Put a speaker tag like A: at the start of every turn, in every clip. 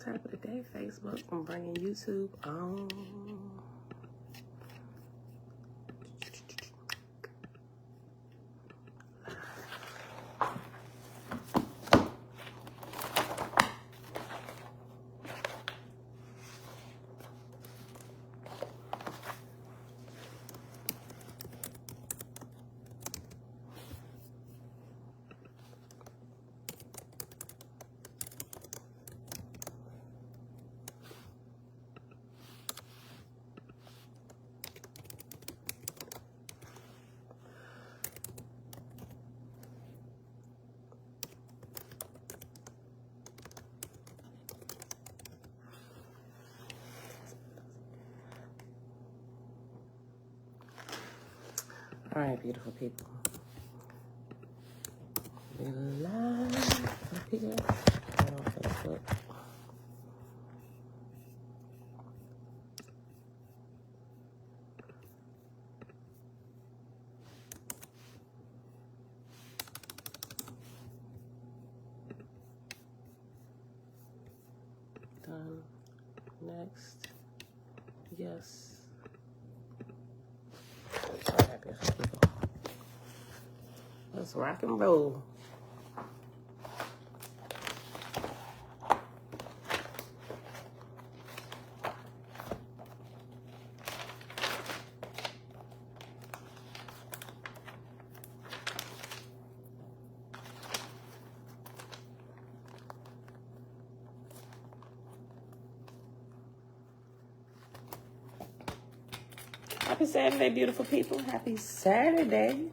A: type of the day, Facebook. I'm bringing YouTube on. All right, beautiful people. We're live up here on Facebook. Done. Next. Yes. All right, beautiful people. Let's rock and roll. Happy Saturday, beautiful people. Happy Saturday.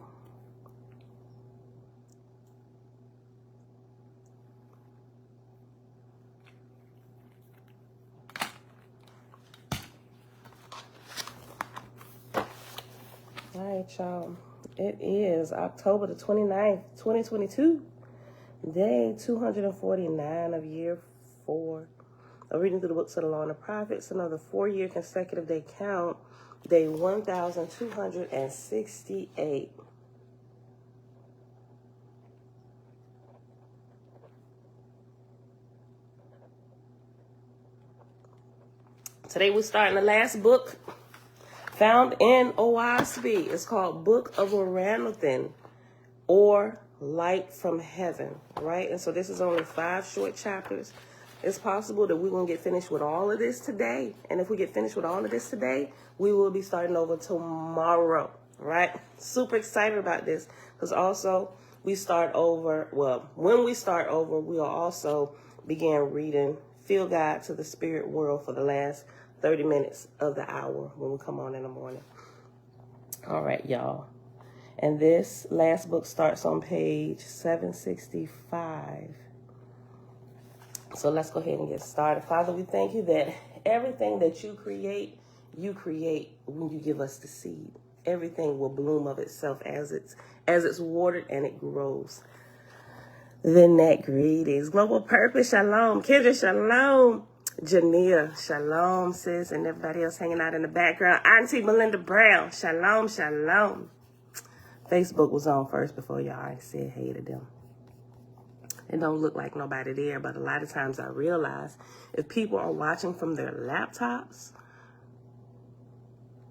A: All right, y'all. It is October the 29th, 2022. Day 249 of year 4. I'm reading through the books of the Law and the Prophets. Another 4-year consecutive day count. Day 1268. Today we're starting the last book found in Oahspe. It's called Book of Ouranothen, or Light from Heaven, right? And so this is only 5 short chapters. It's possible that we're going to get finished with all of this today. And if we get finished with all of this today, we will be starting over tomorrow, right? Super excited about this because also we start over. Well, when we start over, we'll also begin reading Field Guide to the Spirit World for the last 30 minutes of the hour when we come on in the morning. All right, y'all. And this last book starts on page 765. So let's go ahead and get started. Father, we thank you that everything that you create when you give us the seed. Everything will bloom of itself as it's watered and it grows. Then that greetings. Global Purpose, shalom. Kendra, shalom. Jania, shalom, sis, and everybody else hanging out in the background. Auntie Melinda Brown, shalom, shalom. Facebook was on first before y'all said hey to them. It don't look like nobody there, but a lot of times I realize if people are watching from their laptops,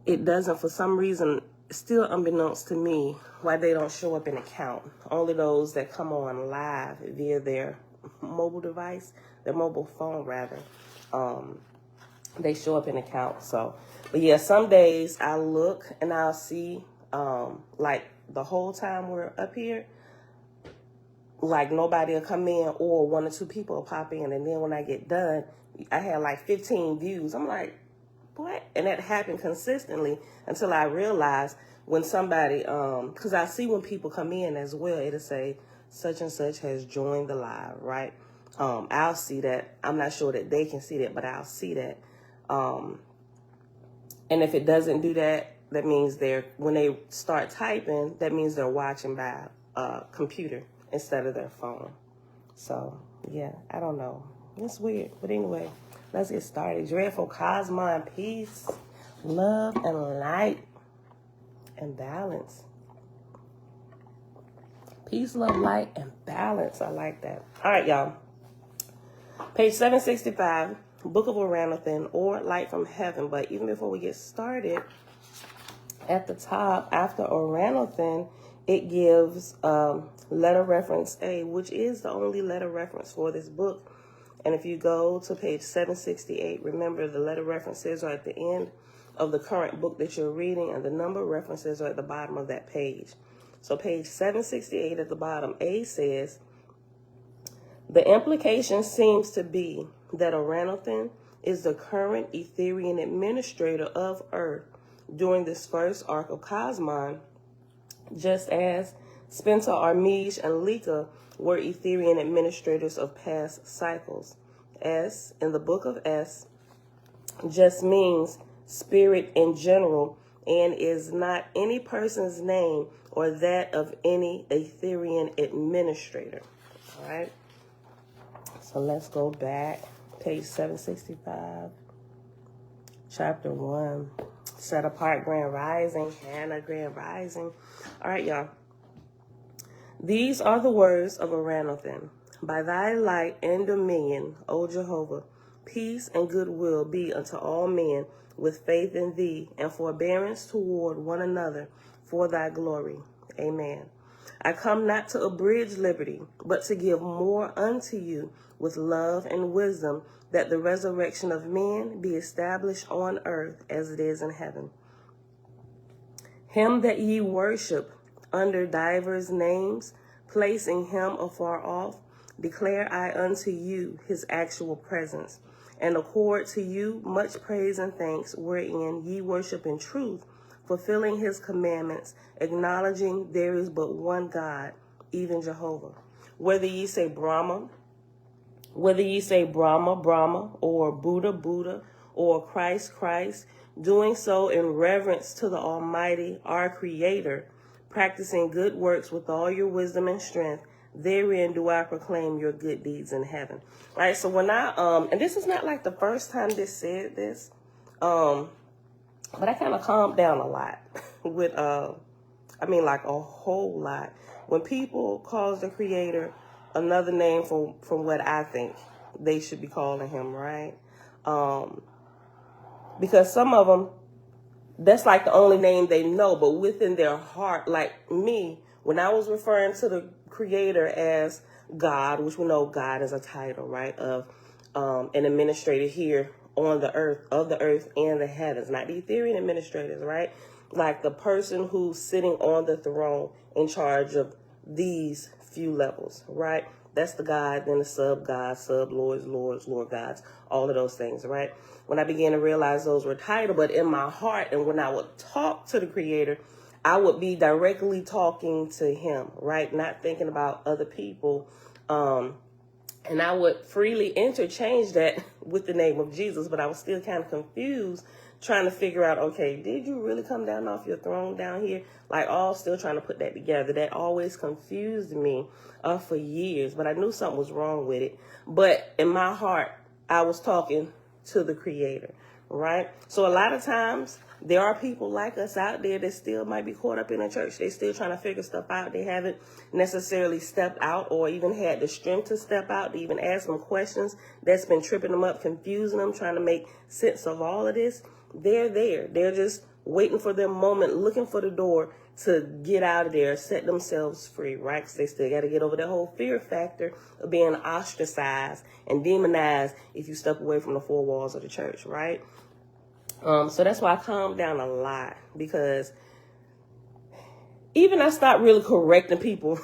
A: it doesn't, for some reason, still unbeknownst to me, why they don't show up in a count. Only those that come on live via their mobile device, their mobile phone rather, they show up in a count. So, but yeah, some days I look and I'll see, like the whole time we're up here, like nobody will come in or 1 or 2 people will pop in. And then when I get done, I had like 15 views. I'm like, what? And that happened consistently until I realized when somebody, because I see when people come in as well, it'll say such and such has joined the live, right? I'll see that. I'm not sure that they can see that, but I'll see that. And if it doesn't do that, that means when they start typing, that means they're watching by a computer instead of their phone. So, yeah, I don't know. It's weird. But anyway, let's get started. Dreadful Cosmon, peace, love, and light, and balance. Peace, love, light, and balance. I like that. All right, y'all. Page 765, Book of Ouranothen, or Light from Heaven. But even before we get started, at the top, after Ouranothen, it gives letter reference A, which is the only letter reference for this book. And if you go to page 768, remember the letter references are at the end of the current book that you're reading, and the number references are at the bottom of that page. So page 768 at the bottom, A says, the implication seems to be that Ouranothen is the current Etherian administrator of Earth during this first arc of Cosmon, just as Spencer, Armige, and Lika were Etherian administrators of past cycles. S in the book of S just means spirit in general and is not any person's name or that of any Etherian administrator. All right. So let's go back. Page 765, chapter 1. Set apart Grand Rising, Hannah Grand Rising. All right, y'all. These are the words of Ouranothen. By thy light and dominion, O Jehovah, peace and goodwill be unto all men with faith in thee and forbearance toward one another for thy glory. Amen. I come not to abridge liberty, but to give more unto you with love and wisdom, that the resurrection of men be established on earth as it is in heaven. Him that ye worship under divers names, placing him afar off, declare I unto you his actual presence, and accord to you much praise and thanks, wherein ye worship in truth, fulfilling his commandments, acknowledging there is but one God, even Jehovah. Whether ye say Brahma, Brahma, or Buddha, Buddha, or Christ, Christ, doing so in reverence to the Almighty, our Creator, practicing good works with all your wisdom and strength, therein do I proclaim your good deeds in heaven. All right, so when I, and this is not like the first time this said this, but I kind of calmed down a lot with, like a whole lot. When people cause the Creator another name from what I think they should be calling him, right? Because some of them, that's like the only name they know, but within their heart, like me, when I was referring to the Creator as God, which we know God is a title, right, of an administrator here on the earth, of the earth and the heavens, not the Etherian administrators, right? Like the person who's sitting on the throne in charge of these few levels, right? That's the God, then the sub-gods, sub-lords, lords, lord gods, all of those things, right? When I began to realize those were title, but in my heart, and when I would talk to the Creator, I would be directly talking to him, right? Not thinking about other people. And I would freely interchange that with the name of Jesus, but I was still kind of confused, trying to figure out, okay, did you really come down off your throne down here? Like, all still trying to put that together. That always confused me for years, but I knew something was wrong with it. But in my heart, I was talking to the Creator, right? So a lot of times, there are people like us out there that still might be caught up in the church. They still trying to figure stuff out. They haven't necessarily stepped out or even had the strength to step out to even ask them questions that's been tripping them up, confusing them, trying to make sense of all of this. They're there. They're just waiting for their moment, looking for the door to get out of there, set themselves free, right? Because they still got to get over that whole fear factor of being ostracized and demonized if you step away from the four walls of the church, right? So that's why I calmed down a lot, because even I stopped really correcting people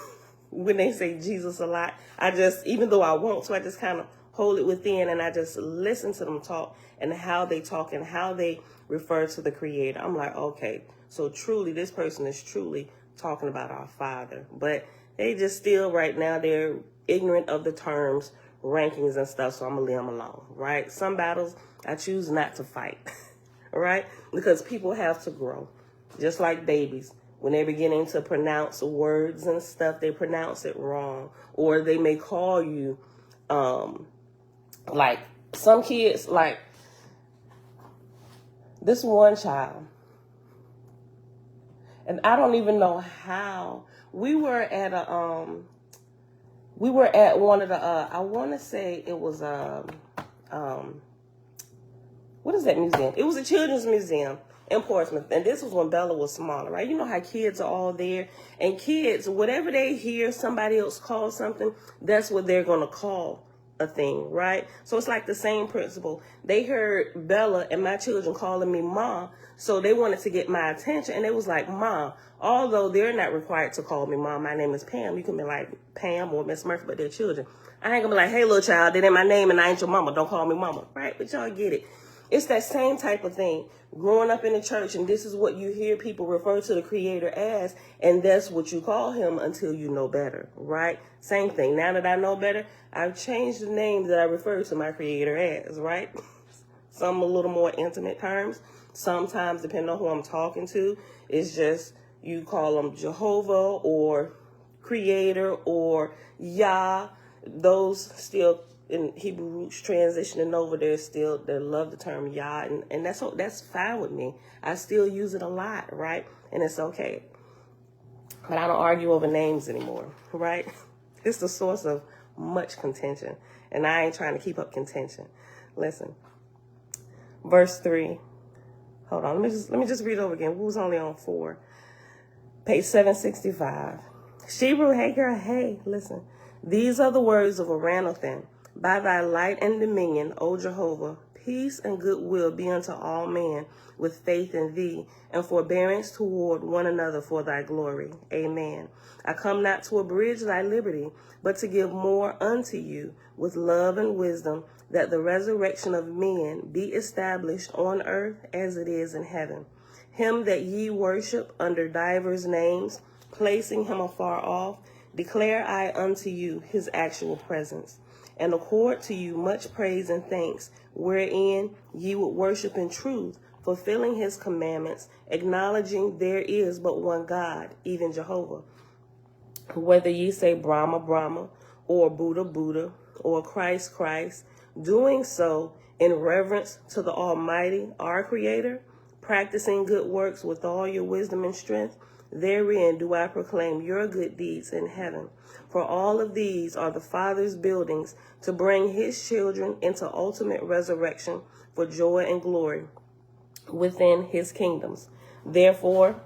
A: when they say Jesus a lot. I just, even though I want to, I just kind of hold it within and I just listen to them talk and how they talk and how they refer to the Creator. I'm like, okay, so truly this person is truly talking about our Father. But they just still right now, they're ignorant of the terms, rankings and stuff, so I'm going to leave them alone, right? Some battles I choose not to fight. All right, because people have to grow, just like babies. When they're beginning to pronounce words and stuff, they pronounce it wrong, or they may call you, like some kids, like this one child, and I don't even know how. We were at a we were at one of the, I want to say it was, what is that museum? It was a children's museum in Portsmouth. And this was when Bella was smaller, right? You know how kids are all there. And kids, whatever they hear somebody else call something, that's what they're going to call a thing, right? So it's like the same principle. They heard Bella and my children calling me Mom, so they wanted to get my attention, and it was like, Mom, although they're not required to call me Mom, my name is Pam. You can be like Pam or Miss Murphy, but they're children. I ain't gonna be like, hey, little child, that ain't my name and I ain't your mama. Don't call me mama, right? But y'all get it. It's that same type of thing. Growing up in the church, and this is what you hear people refer to the Creator as, and that's what you call him until you know better, right? Same thing. Now that I know better, I've changed the name that I refer to my Creator as, right? Some a little more intimate terms. Sometimes, depending on who I'm talking to, it's just you call them Jehovah or Creator or Yah. Those still in Hebrew roots transitioning over there, still they love the term Yah, and that's fine with me. I still use it a lot, right? And it's okay. But I don't argue over names anymore, right? It's the source of much contention, and I ain't trying to keep up contention. Listen, verse 3. Hold on, let me just read over again. We was only on 4. Page 765. Shebrew, hey girl, hey, listen. These are the words of Ouranothen. By thy light and dominion, O Jehovah, peace and goodwill be unto all men with faith in thee, and forbearance toward one another for thy glory. Amen. I come not to abridge thy liberty, but to give more unto you with love and wisdom, that the resurrection of men be established on earth as it is in heaven. Him that ye worship under divers names, placing him afar off, declare I unto you his actual presence, and accord to you much praise and thanks, wherein ye would worship in truth, fulfilling his commandments, acknowledging there is but one God, even Jehovah. Whether ye say Brahma, Brahma, or Buddha, Buddha, or Christ, Christ, doing so in reverence to the Almighty, our Creator, practicing good works with all your wisdom and strength, therein do I proclaim your good deeds in heaven. For all of these are the Father's buildings to bring his children into ultimate resurrection for joy and glory within his kingdoms. Therefore,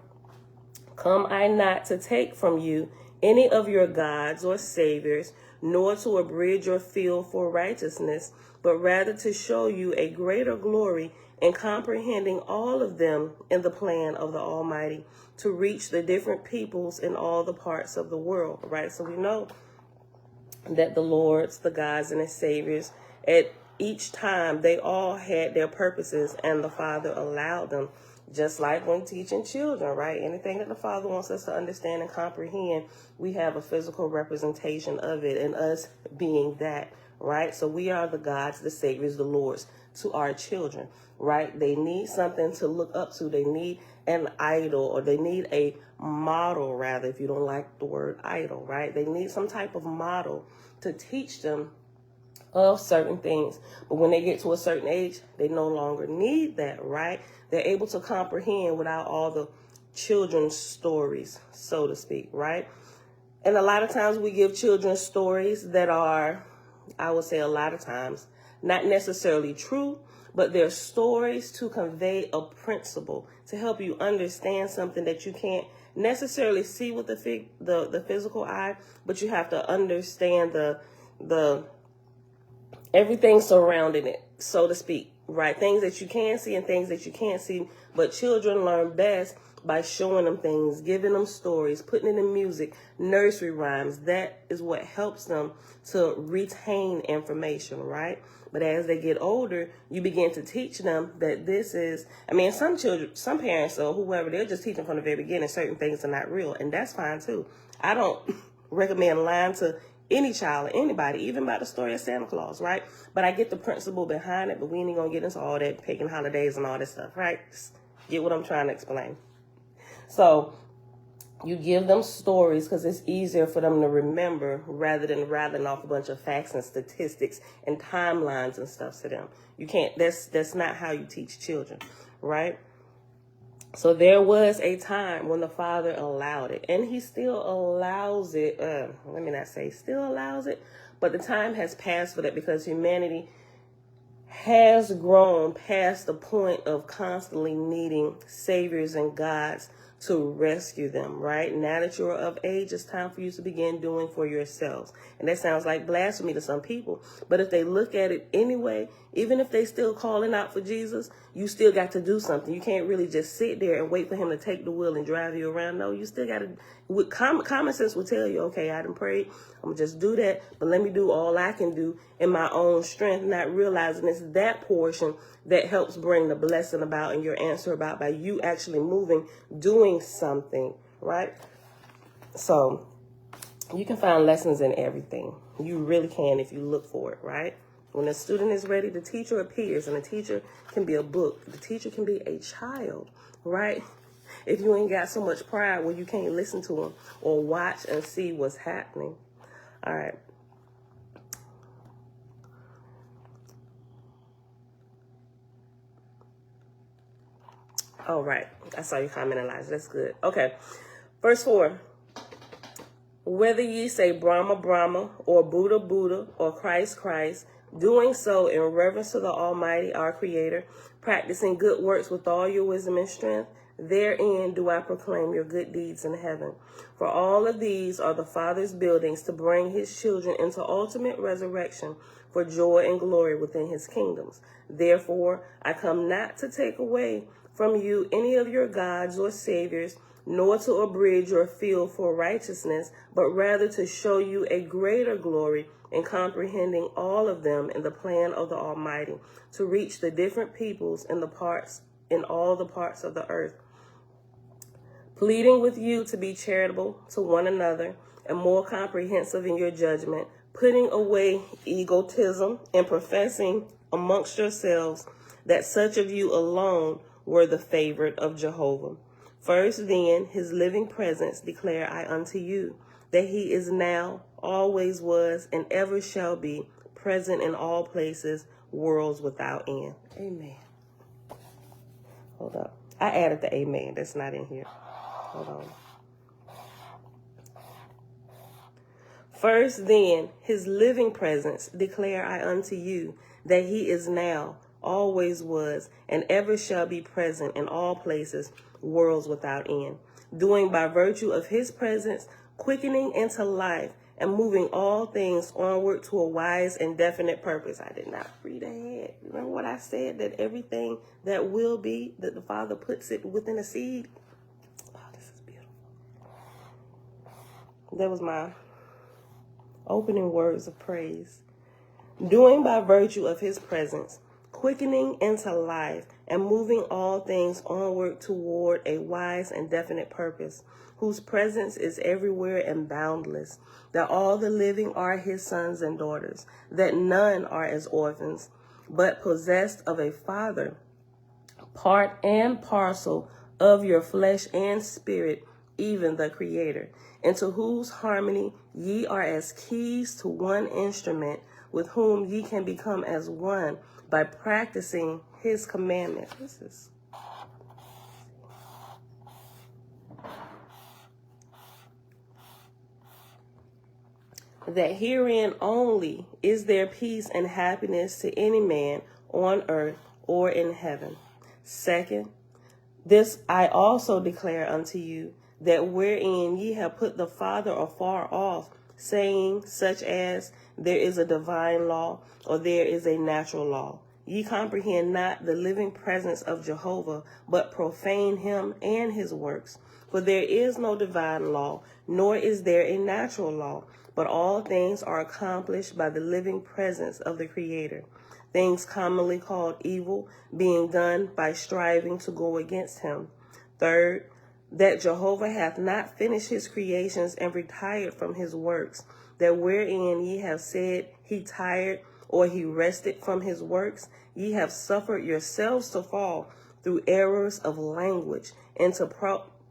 A: come I not to take from you any of your gods or saviors, nor to abridge your field for righteousness, but rather to show you a greater glory in comprehending all of them in the plan of the Almighty, to reach the different peoples in all the parts of the world, right? So we know that the Lords, the gods, and the saviors, at each time, they all had their purposes, and the Father allowed them. Just like when teaching children, right? Anything that the Father wants us to understand and comprehend, we have a physical representation of it, and us being that, right? So we are the gods, the saviors, the Lords to our children, right? They need something to look up to. They need an idol, or they need a model, rather, if you don't like the word idol, right? They need some type of model to teach them of certain things. But when they get to a certain age, they no longer need that, right? They're able to comprehend without all the children's stories, so to speak, right? And a lot of times we give children stories that are, I would say a lot of times, not necessarily true, but they're stories to convey a principle, to help you understand something that you can't necessarily see with the physical eye, but you have to understand the everything surrounding it, so to speak, right? Things that you can see and things that you can't see, but children learn best by showing them things, giving them stories, putting it in music, nursery rhymes. That is what helps them to retain information, right? But as they get older, you begin to teach them that this is, some children, some parents or whoever, they'll just teach them from the very beginning certain things are not real, and that's fine too. I don't recommend lying to any child or anybody, even about the story of Santa Claus, right? But I get the principle behind it, but we ain't gonna get into all that pagan holidays and all this stuff, right? Just get what I'm trying to explain. So you give them stories because it's easier for them to remember rather than rattling off a bunch of facts and statistics and timelines and stuff to them. You can't, that's not how you teach children, right? So there was a time when the Father allowed it, and he still allows it. Let me not say still allows it, but the time has passed for that because humanity has grown past the point of constantly needing saviors and gods to rescue them, right? Now that you're of age, it's time for you to begin doing for yourselves. And that sounds like blasphemy to some people. But if they look at it anyway, even if they still calling out for Jesus, you still got to do something. You can't really just sit there and wait for him to take the wheel and drive you around. No, you still got to, common sense will tell you, okay, I done prayed. I'm going to just do that. But let me do all I can do in my own strength, not realizing it's that portion that helps bring the blessing about and your answer about by you actually moving, doing something, right? So you can find lessons in everything. You really can if you look for it, right? When a student is ready, the teacher appears, and a teacher can be a book. The teacher can be a child, right? If you ain't got so much pride where you can't listen to them or watch and see what's happening. All right. Oh, right. I saw you comment, Elijah. That's good. Okay. Verse 4. Whether ye say Brahma, Brahma, or Buddha, Buddha, or Christ, Christ, doing so in reverence to the Almighty, our Creator, practicing good works with all your wisdom and strength, therein do I proclaim your good deeds in heaven. For all of these are the Father's buildings to bring his children into ultimate resurrection for joy and glory within his kingdoms. Therefore, I come not to take away from you any of your gods or saviors, nor to abridge your field for righteousness, but rather to show you a greater glory in comprehending all of them in the plan of the Almighty, to reach the different peoples in all the parts of the earth, pleading with you to be charitable to one another and more comprehensive in your judgment, putting away egotism and professing amongst yourselves that such of you alone were the favorite of Jehovah. First then, his living presence declare I unto you, that he is now, always was, and ever shall be, present in all places, worlds without end. Amen. Hold up. I added the amen. That's not in here. Hold on. First then, his living presence declare I unto you, that he is now, always was, and ever shall be present in all places, worlds without end, doing by virtue of his presence, quickening into life, and moving all things onward to a wise and definite purpose. I did not read ahead. Remember what I said, that everything that will be, that the Father puts it within a seed? Oh, this is beautiful. That was my opening words of praise. Doing by virtue of his presence, quickening into life, and moving all things onward toward a wise and definite purpose, whose presence is everywhere and boundless, that all the living are his sons and daughters, that none are as orphans, but possessed of a Father, part and parcel of your flesh and spirit, even the Creator, into whose harmony ye are as keys to one instrument, with whom ye can become as one by practicing his commandments. This is that herein only is there peace and happiness to any man on earth or in heaven. Second, this I also declare unto you, that wherein ye have put the Father afar off, saying such as, there is a divine law, or there is a natural law. Ye comprehend not the living presence of Jehovah, but profane him and his works. For there is no divine law, nor is there a natural law, but all things are accomplished by the living presence of the Creator. Things commonly called evil, being done by striving to go against him. Third, that Jehovah hath not finished his creations and retired from his works, that wherein ye have said he tired or he rested from his works, ye have suffered yourselves to fall through errors of language into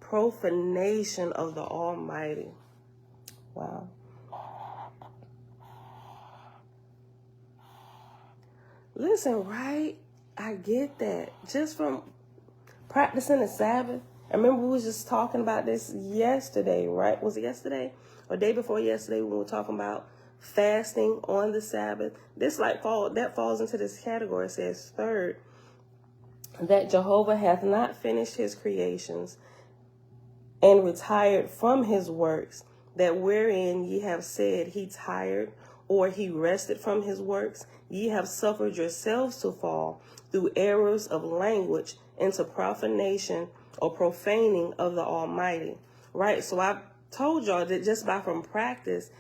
A: profanation of the Almighty. Wow. Listen, right? I get that. Just from practicing the Sabbath. I remember we was just talking about this yesterday, right? Was it yesterday or day before yesterday when we were talking about fasting on the Sabbath? This that falls into this category. It says, third, that Jehovah hath not finished his creations and retired from his works, that wherein ye have said he tired, or he rested from his works, ye have suffered yourselves to fall through errors of language into profanation or profaning of the Almighty. Right? So I told y'all that just from practice,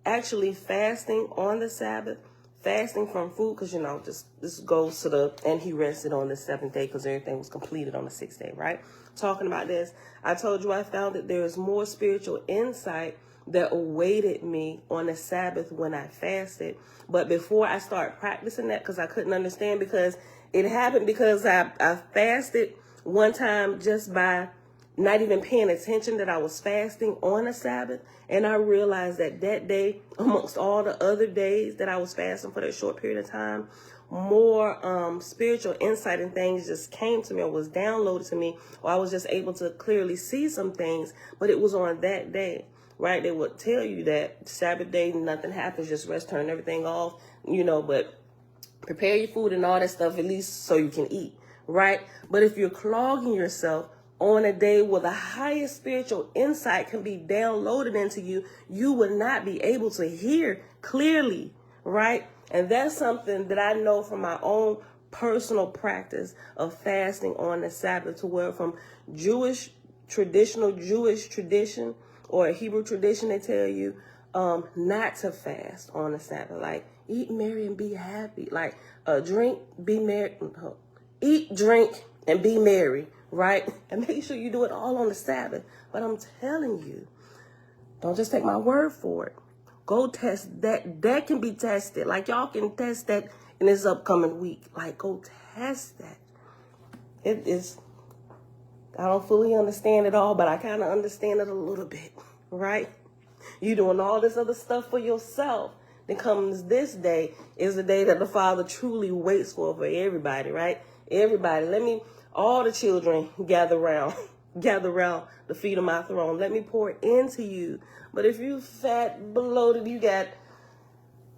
A: actually fasting on the Sabbath, fasting from food, because, this goes to and he rested on the seventh day because everything was completed on the sixth day, right? Talking about this, I told you I found that there is more spiritual insight that awaited me on the Sabbath when I fasted. But before I started practicing that, because I couldn't understand, because it happened because I fasted one time just by not even paying attention that I was fasting on a Sabbath. And I realized that day, amongst all the other days that I was fasting for that short period of time, more spiritual insight and things just came to me or was downloaded to me, or I was just able to clearly see some things. But it was on that day, right? They would tell you that Sabbath day, nothing happens, just rest, turn everything off, but prepare your food and all that stuff, at least so you can eat, right? But if you're clogging yourself on a day where the highest spiritual insight can be downloaded into you, you would not be able to hear clearly, right? And that's something that I know from my own personal practice of fasting on the Sabbath, to where from traditional Jewish tradition or a Hebrew tradition, they tell you not to fast on the Sabbath. Like, eat, marry, and be happy. Like, drink, be merry. Eat, drink, and be merry, right? And make sure you do it all on the Sabbath. But I'm telling you, don't just take my word for it. Go test that. That can be tested. Like, y'all can test that in this upcoming week. Like, go test that. It is, I don't fully understand it all, but I kind of understand it a little bit, right? You doing all this other stuff for yourself. Then comes this day, is the day that the Father truly waits for everybody, right? Everybody, all the children gather around the feet of my throne. Let me pour into you. But if you fat, bloated, you got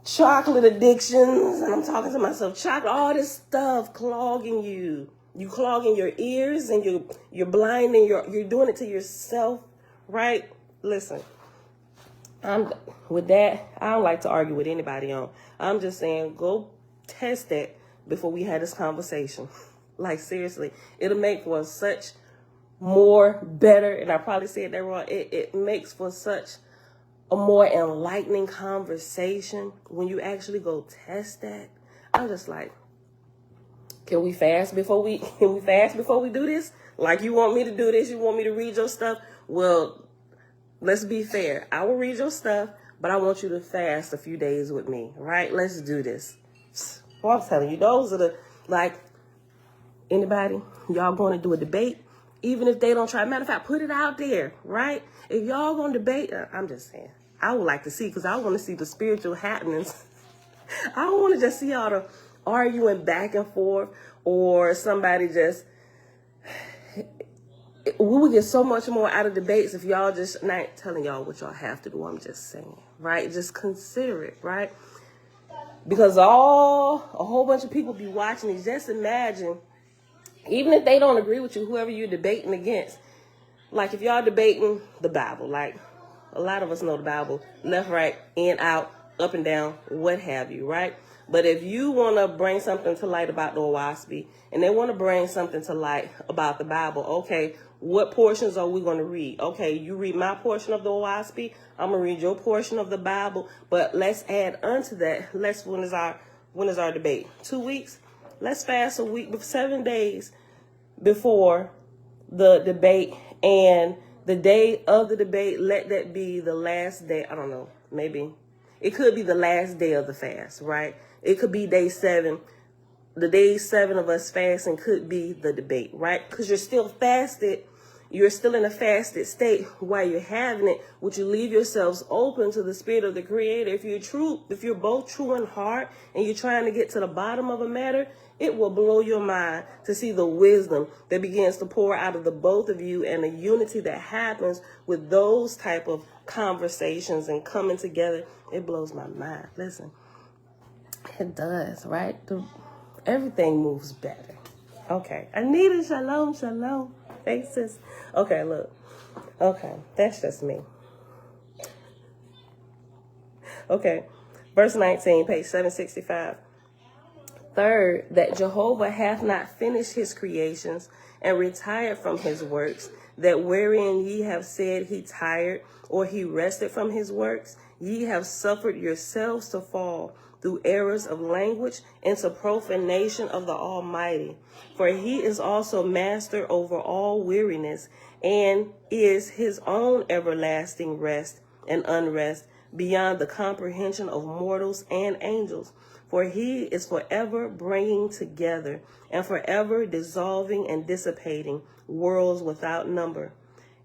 A: chocolate addictions, and I'm talking to myself, chocolate, all this stuff clogging you. You clogging your ears, and you're blinding, you're doing it to yourself, right? Listen, with that, I don't like to argue with anybody on. I'm just saying, go test that before we had this conversation. Like, seriously, it'll make for such more better, and I probably said that wrong. It makes for such a more enlightening conversation when you actually go test that. I'm just like, can we fast before we do this? Like, you want me to do this? You want me to read your stuff? Well, let's be fair. I will read your stuff, but I want you to fast a few days with me, right? Let's do this. Well, I'm telling you, those are anybody, y'all going to do a debate, even if they don't try. Matter of fact, put it out there, right? If y'all going to debate, I'm just saying, I would like to see, because I want to see the spiritual happenings. I don't want to just see all the arguing back and forth, or somebody just, we would get so much more out of debates if y'all just, not telling y'all what y'all have to do, I'm just saying, right? Just consider it, right? Because a whole bunch of people be watching these. Just imagine, even if they don't agree with you, whoever you're debating against, like if y'all debating the Bible, like a lot of us know the Bible, left, right, in, out, up and down, what have you, right? But if you want to bring something to light about the Oahspe, and they want to bring something to light about the Bible, okay, what portions are we going to read? Okay, you read my portion of the Oahspe, I'm going to read your portion of the Bible, but let's add unto that, when is our debate? 2 weeks? Let's fast a week, 7 days before the debate, and the day of the debate, let that be the last day. I don't know, maybe it could be the last day of the fast, right? It could be day 7. The day 7 of us fasting could be the debate, right? Because you're still fasted you're still in a fasted state while you're having it, would you leave yourselves open to the Spirit of the Creator? If you're both true in heart and you're trying to get to the bottom of a matter, it will blow your mind to see the wisdom that begins to pour out of the both of you and the unity that happens with those type of conversations and coming together. It blows my mind. Listen, it does, right? Everything moves better. Okay. Anita, shalom, shalom. Hey, sis. Okay, look. Okay, that's just me. Okay, verse 19, page 765. Third, that Jehovah hath not finished his creations and retired from his works, that wherein ye have said he tired, or he rested from his works, ye have suffered yourselves to fall through errors of language into profanation of the Almighty. For he is also master over all weariness, and is his own everlasting rest and unrest beyond the comprehension of mortals and angels. For he is forever bringing together and forever dissolving and dissipating worlds without number,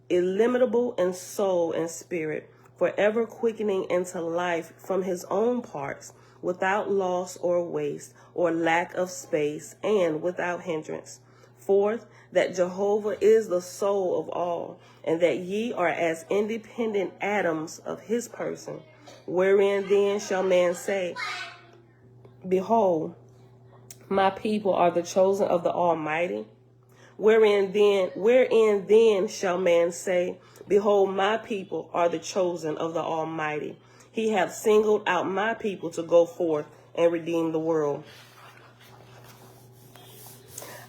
A: illimitable in soul and spirit, forever quickening into life from his own parts, without loss or waste or lack of space, and without hindrance. Fourth, that Jehovah is the soul of all, and that ye are as independent atoms of his person. Wherein then shall man say, behold, my people are the chosen of the Almighty? Wherein then shall man say, behold, my people are the chosen of the Almighty? He hath singled out my people to go forth and redeem the world.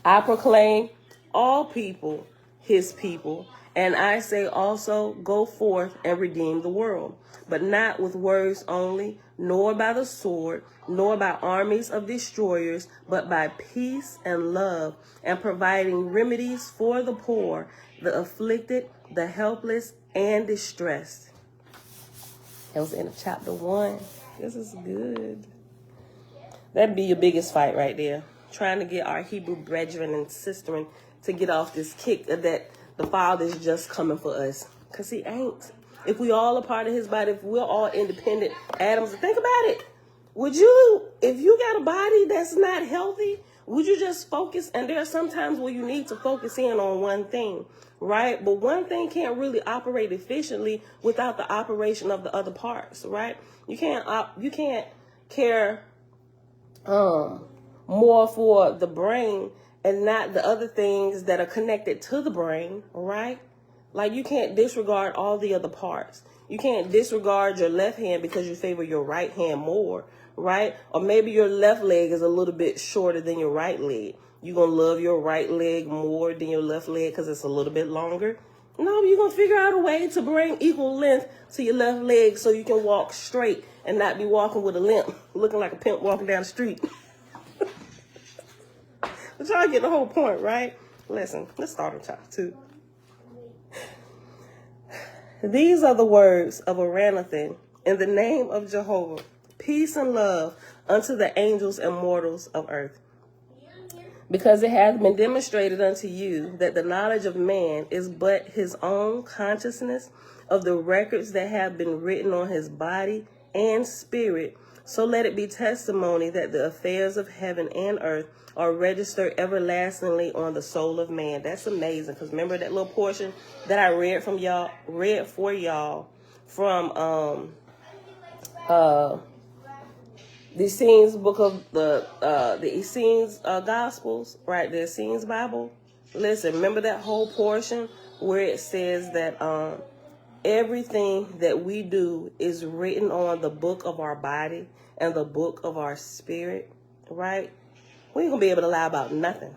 A: I proclaim all people his people, and I say also, go forth and redeem the world, but not with words only, nor by the sword, nor by armies of destroyers, but by peace and love, and providing remedies for the poor, the afflicted, the helpless, and distressed. That was in chapter 1. This is good. That'd be your biggest fight right there. Trying to get our Hebrew brethren and sisterin to get off this kick that the Father's just coming for us. Because he ain't. If we all a part of his body, if we're all independent atoms, think about it. If you got a body that's not healthy, would you just focus? And there are some times where you need to focus in on one thing, right? But one thing can't really operate efficiently without the operation of the other parts, right? You can't care more for the brain and not the other things that are connected to the brain, right? Like you can't disregard all the other parts. You can't disregard your left hand because you favor your right hand more, right? Or maybe your left leg is a little bit shorter than your right leg. You're going to love your right leg more than your left leg because it's a little bit longer. No, you're going to figure out a way to bring equal length to your left leg so you can walk straight and not be walking with a limp, looking like a pimp walking down the street. But y'all get the whole point, right? Listen, let's start on chapter 2. These are the words of Ouranothen in the name of Jehovah, peace and love unto the angels and mortals of earth. Because it hath been demonstrated unto you that the knowledge of man is but his own consciousness of the records that have been written on his body and spirit, so let it be testimony that the affairs of heaven and earth are registered everlastingly on the soul of man. That's amazing, because remember that little portion that I read for y'all from the Essenes book of the Essenes Gospels, right? The Essenes Bible. Listen, remember that whole portion where it says that everything that we do is written on the book of our body and the book of our spirit, right? We ain't gonna be able to lie about nothing.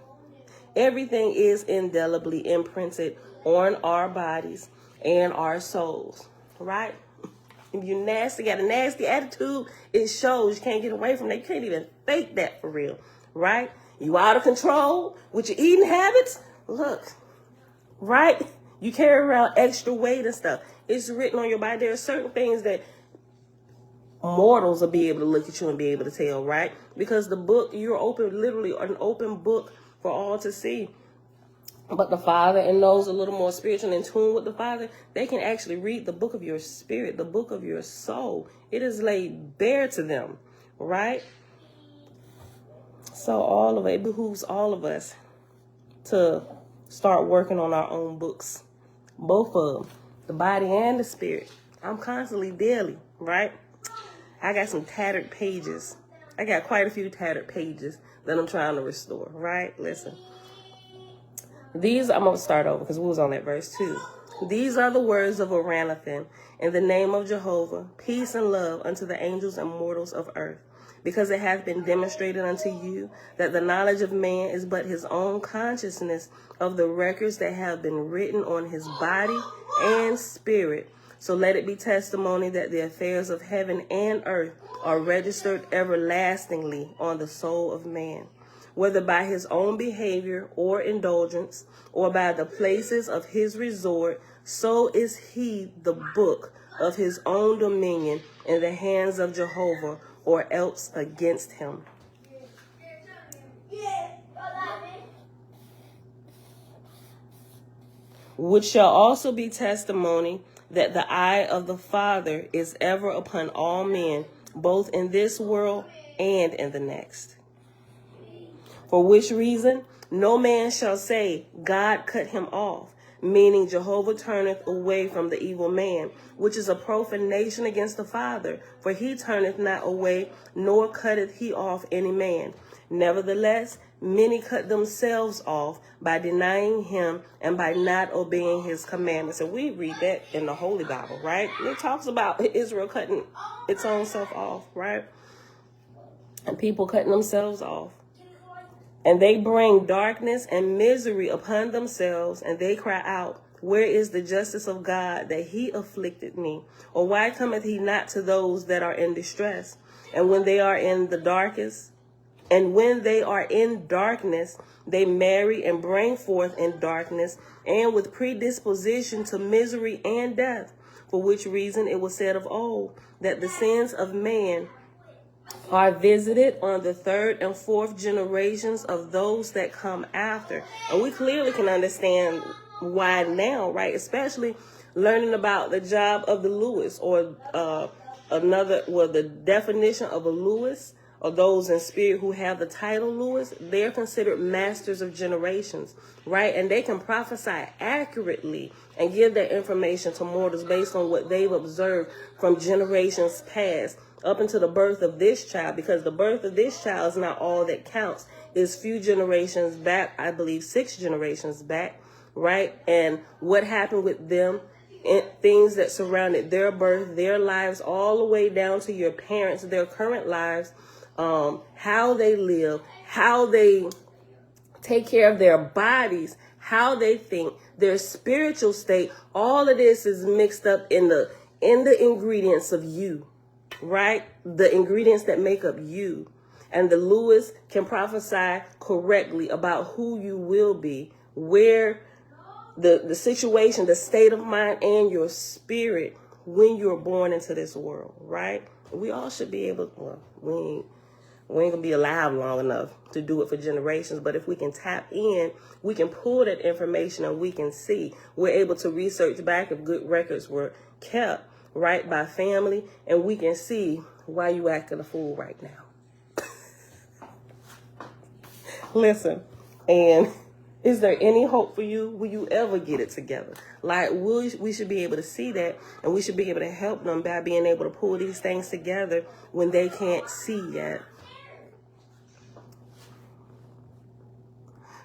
A: Everything is indelibly imprinted on our bodies and our souls, right? If you nasty, got a nasty attitude, it shows. You can't get away from that. You can't even fake that for real, right? You out of control with your eating habits? Look, right? You carry around extra weight and stuff. It's written on your body. There are certain things that mortals will be able to look at you and be able to tell, right? Because the book, you're open, literally an open book for all to see. But the Father, and those a little more spiritual in tune with the Father, they can actually read the book of your spirit, the book of your soul. It is laid bare to them, right? So it behooves all of us to start working on our own books, both of them, the body and the spirit. I'm constantly daily, right? I got some tattered pages. I got quite a few tattered pages that I'm trying to restore, right? Listen. I'm going to start over because we was on that verse 2. These are the words of Ouranothen in the name of Jehovah, peace and love unto the angels and mortals of earth, because it hath been demonstrated unto you that the knowledge of man is but his own consciousness of the records that have been written on his body and spirit. So let it be testimony that the affairs of heaven and earth are registered everlastingly on the soul of man, whether by his own behavior or indulgence, or by the places of his resort, so is he the book of his own dominion in the hands of Jehovah, or else against him. Which shall also be testimony that the eye of the Father is ever upon all men, both in this world and in the next. For which reason, no man shall say, God cut him off, meaning Jehovah turneth away from the evil man, which is a profanation against the Father, for he turneth not away, nor cutteth he off any man. Nevertheless, many cut themselves off by denying him and by not obeying his commandments. And we read that in the Holy Bible, right? It talks about Israel cutting its own self off, right? And people cutting themselves off. And they bring darkness and misery upon themselves, and they cry out, where is the justice of God that he afflicted me? Or why cometh he not to those that are in distress? And when they are in darkness, they marry and bring forth in darkness, and with predisposition to misery and death. For which reason it was said of old, that the sins of man are visited on the third and fourth generations of those that come after. And we clearly can understand why now, right? Especially learning about the job of the Lewis, or the definition of a Lewis, or those in spirit who have the title Lewis. They're considered masters of generations, right? And they can prophesy accurately and give that information to mortals based on what they've observed from generations past up until the birth of this child, because the birth of this child is not all that counts. It's few generations back, I believe 6 generations back, right? And what happened with them, and things that surrounded their birth, their lives, all the way down to your parents, their current lives, how they live, how they take care of their bodies, how they think, their spiritual state. All of this is mixed up in the ingredients of you, right? The ingredients that make up you. And the Lewis can prophesy correctly about who you will be, where the situation, the state of mind, and your spirit when you're born into this world, right? We all should be able, we ain't gonna be alive long enough to do it for generations, but if we can tap in, we can pull that information and we can see. We're able to research back if good records were kept, right, by family, and we can see why you acting a fool right now. Listen, and is there any hope for you? Will you ever get it together? Like, we should be able to see that, and we should be able to help them by being able to pull these things together when they can't see yet.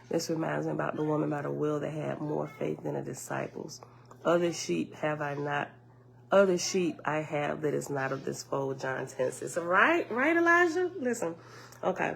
A: This reminds me about the woman by the well that had more faith than the disciples. Other sheep have I not. Other sheep I have that is not of this fold, John 10:6. Right, Elijah? Listen. Okay.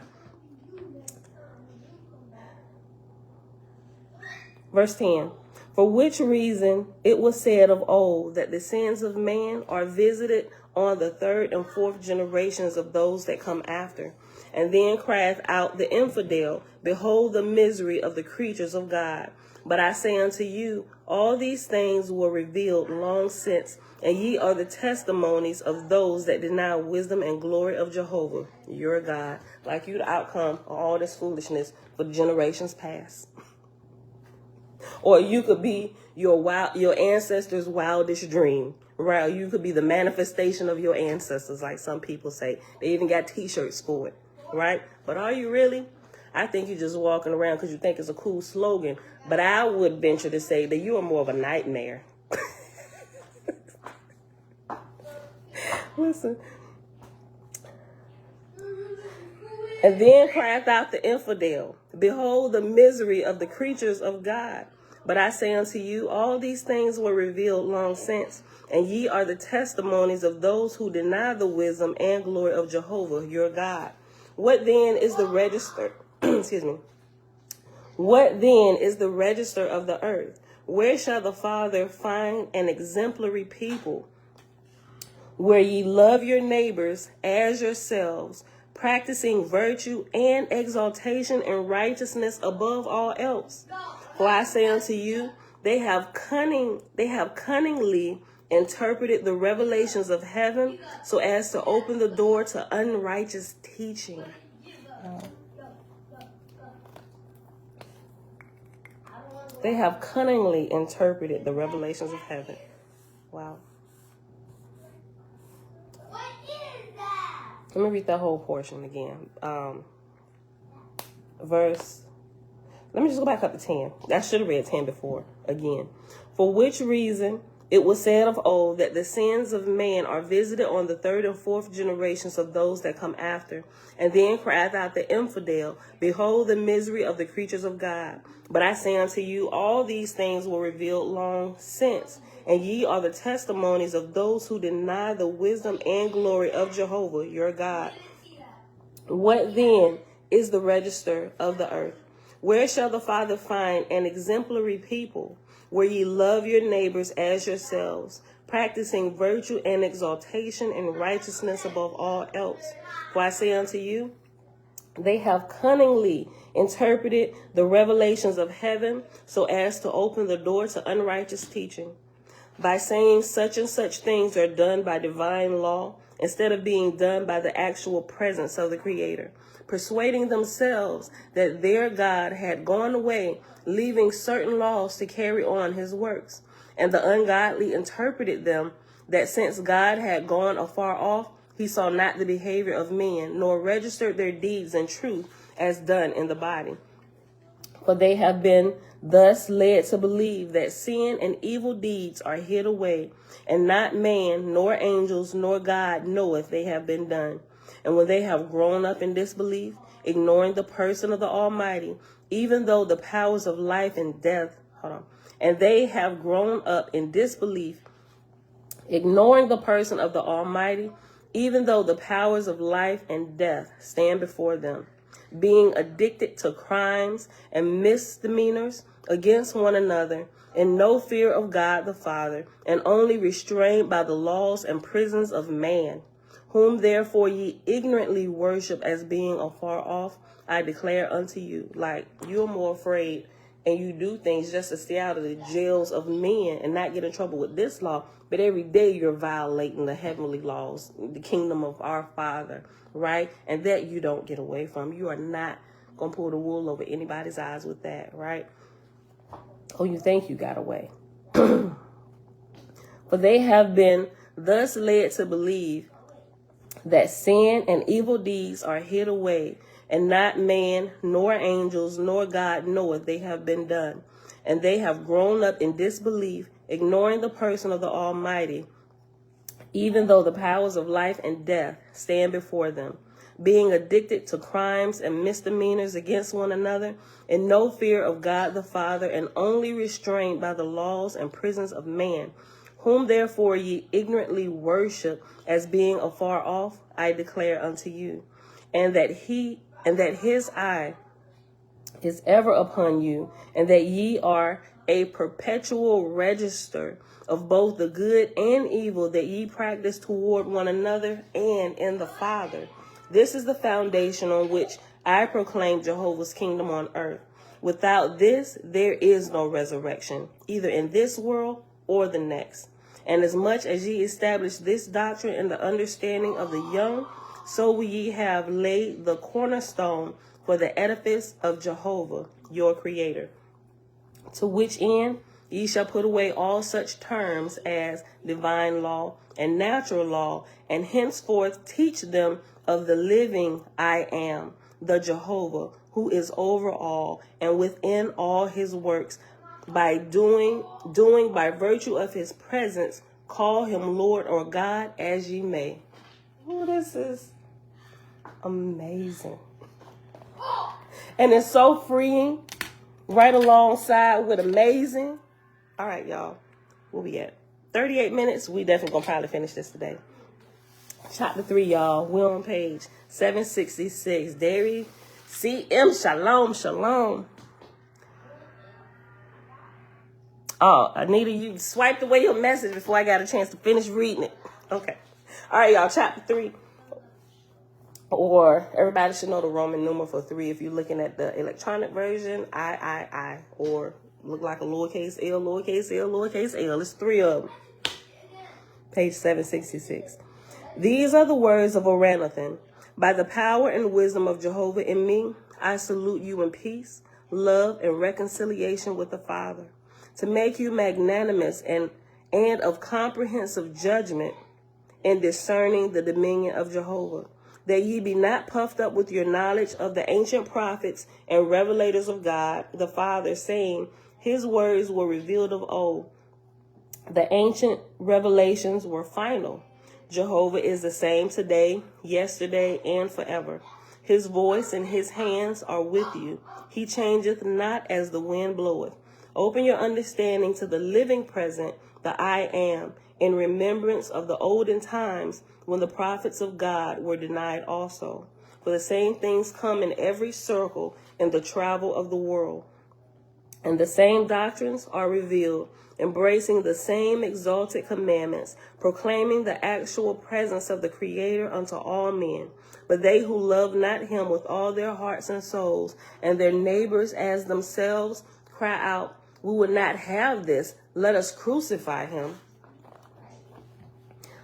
A: Verse 10. For which reason it was said of old that the sins of man are visited on the third and fourth generations of those that come after. And then crieth out the infidel, behold the misery of the creatures of God. But I say unto you, all these things were revealed long since, and ye are the testimonies of those that deny wisdom and glory of Jehovah, your God, like you the outcome of all this foolishness for generations past. Or you could be your ancestors' wildest dream, right? You could be the manifestation of your ancestors, like some people say. They even got t-shirts for it, right? But are you really? I think you're just walking around because you think it's a cool slogan. But I would venture to say that you are more of a nightmare. Listen. And then crieth out the infidel, behold the misery of the creatures of God. But I say unto you, all these things were revealed long since, and ye are the testimonies of those who deny the wisdom and glory of Jehovah your God. What then is the register? Excuse me. What then is the register of the earth? Where shall the Father find an exemplary people? Where ye love your neighbors as yourselves, practicing virtue and exaltation and righteousness above all else. For I say unto you, they have cunningly interpreted the revelations of heaven so as to open the door to unrighteous teaching. They have cunningly interpreted the revelations of heaven. Wow. Let me read that whole portion again. Let me just go back up to 10. I should have read 10 before again. For which reason it was said of old that the sins of man are visited on the third and fourth generations of those that come after. And then crieth out the infidel, behold the misery of the creatures of God. But I say unto you, all these things were revealed long since. And ye are the testimonies of those who deny the wisdom and glory of Jehovah your God. What then is the register of the earth? Where shall the Father find an exemplary people? Where ye love your neighbors as yourselves, practicing virtue and exaltation and righteousness above all else. For I say unto you, they have cunningly interpreted the revelations of heaven so as to open the door to unrighteous teaching. By saying such and such things are done by divine law instead of being done by the actual presence of the Creator, persuading themselves that their God had gone away, leaving certain laws to carry on his works. And the ungodly interpreted them that since God had gone afar off, he saw not the behavior of men, nor registered their deeds in truth as done in the body. For they have been thus led to believe that sin and evil deeds are hid away, and not man, nor angels, nor God knoweth they have been done. And when they have grown up in disbelief, ignoring the person of the Almighty, even though the powers of life and death, and they have grown up in disbelief, ignoring the person of the Almighty, even though the powers of life and death stand before them, being addicted to crimes and misdemeanors against one another, in no fear of God the Father, and only restrained by the laws and prisons of man, whom therefore ye ignorantly worship as being afar off, I declare unto you. Like, you're more afraid and you do things just to stay out of the jails of men and not get in trouble with this law, but every day you're violating the heavenly laws, the kingdom of our Father, right? And that you don't get away from. You are not going to pull the wool over anybody's eyes with that, right? Oh, you think you got away. For they have been thus led to believe that sin and evil deeds are hid away, and not man, nor angels, nor God knoweth they have been done. And they have grown up in disbelief, ignoring the person of the Almighty, even though the powers of life and death stand before them, being addicted to crimes and misdemeanors against one another, in no fear of God the Father, and only restrained by the laws and prisons of man, whom therefore ye ignorantly worship as being afar off, I declare unto you, and that his eye is ever upon you, and that ye are a perpetual register of both the good and evil that ye practice toward one another and in the Father. This is the foundation on which I proclaim Jehovah's kingdom on earth. Without this, there is no resurrection, either in this world or the next. And as much as ye establish this doctrine in the understanding of the young, so will ye have laid the cornerstone for the edifice of Jehovah, your Creator. To which end ye shall put away all such terms as divine law and natural law, and henceforth teach them of the living I am, the Jehovah, who is over all and within all his works, by doing by virtue of his presence, call him Lord or God as ye may. Oh, this is amazing. And it's so freeing, right alongside with amazing. All right, y'all. Where we at? 38 minutes. We definitely gonna probably finish this today. Chapter 3, y'all. We're on page 766. Dairy CM. Shalom, shalom. Oh, Anita, you swiped away your message before I got a chance to finish reading it. Okay. All right, y'all. Chapter 3. Or everybody should know the Roman numeral for 3 if you're looking at the electronic version, I, or look like a lowercase l, lowercase l, lowercase l. It's 3 of them. Page 766. These are the words of Ouranothen. By the power and wisdom of Jehovah in me, I salute you in peace, love, and reconciliation with the Father, to make you magnanimous and of comprehensive judgment in discerning the dominion of Jehovah, that ye be not puffed up with your knowledge of the ancient prophets and revelators of God, the Father, saying, his words were revealed of old. The ancient revelations were final. Jehovah is the same today, yesterday, and forever. His voice and his hands are with you. He changeth not as the wind bloweth. Open your understanding to the living present, the I am, in remembrance of the olden times when the prophets of God were denied also. For the same things come in every circle in the travel of the world. And the same doctrines are revealed, embracing the same exalted commandments, proclaiming the actual presence of the Creator unto all men. But they who love not him with all their hearts and souls, and their neighbors as themselves, cry out, we would not have this. Let us crucify him.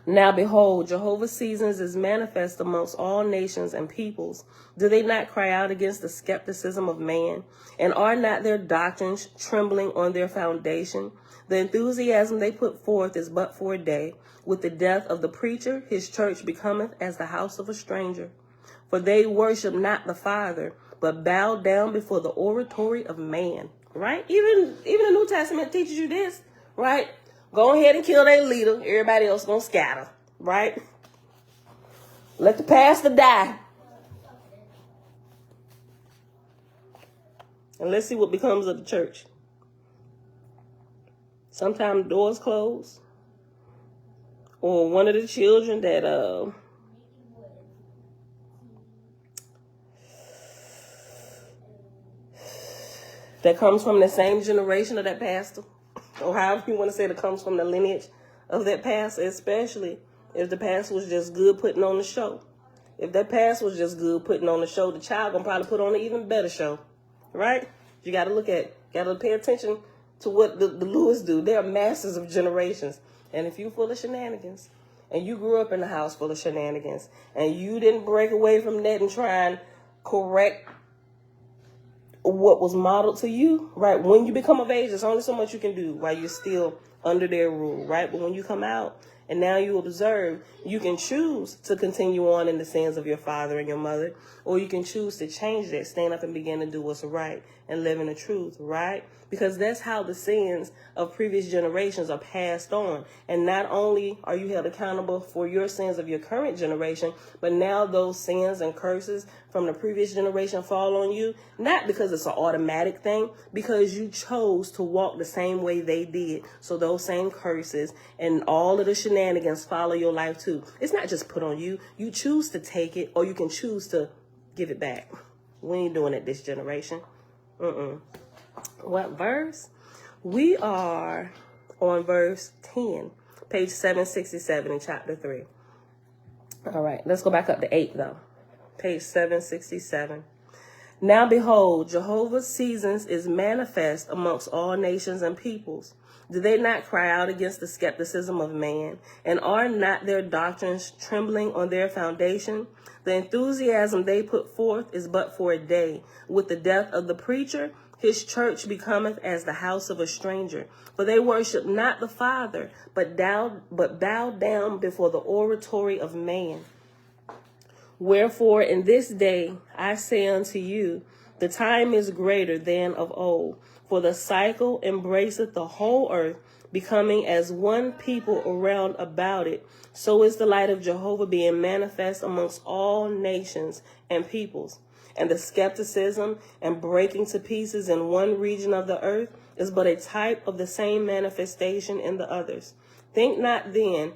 A: Now behold, Jehovah's seasons is manifest amongst all nations and peoples. Do they not cry out against the skepticism of man? And are not their doctrines trembling on their foundation? The enthusiasm they put forth is but for a day. With the death of the preacher, his church becometh as the house of a stranger. For they worship not the Father, but bow down before the oratory of man. Right? Even the New Testament teaches you this, right? Go ahead and kill their leader. Everybody else gonna scatter, right? Let the pastor die. And let's see what becomes of the church. Sometimes doors close. Or one of the children that comes from the same generation of that pastor, or however you want to say that comes from the lineage of that pastor, especially if the pastor was just good putting on the show. If that pastor was just good putting on the show, the child gonna probably put on an even better show, right? You gotta pay attention to what the Lewis do. They are masters of generations. And if you full of shenanigans, and you grew up in a house full of shenanigans, and you didn't break away from that and try and correct what was modeled to you, right? When you become of age, there's only so much you can do while you're still under their rule, right? But when you come out and now you observe, you can choose to continue on in the sins of your father and your mother, or you can choose to change that, stand up and begin to do what's right and live in the truth, right? Because that's how the sins of previous generations are passed on. And not only are you held accountable for your sins of your current generation, but now those sins and curses from the previous generation fall on you, not because it's an automatic thing, because you chose to walk the same way they did. So those same curses and all of the shenanigans follow your life too. It's not just put on you. You choose to take it, or you can choose to give it back. We ain't doing it this generation. What verse? We are on verse 10, page 767 in chapter 3. All right, let's go back up to 8 though. Page 767. Now behold, Jehovah's seasons is manifest amongst all nations and peoples. Do they not cry out against the skepticism of man? And are not their doctrines trembling on their foundation? The enthusiasm they put forth is but for a day. With the death of the preacher, his church becometh as the house of a stranger. For they worship not the Father, but bow down before the oratory of man. Wherefore in this day I say unto you, the time is greater than of old. For the cycle embraceth the whole earth, becoming as one people around about it. So is the light of Jehovah being manifest amongst all nations and peoples. And the skepticism and breaking to pieces in one region of the earth is but a type of the same manifestation in the others. Think not then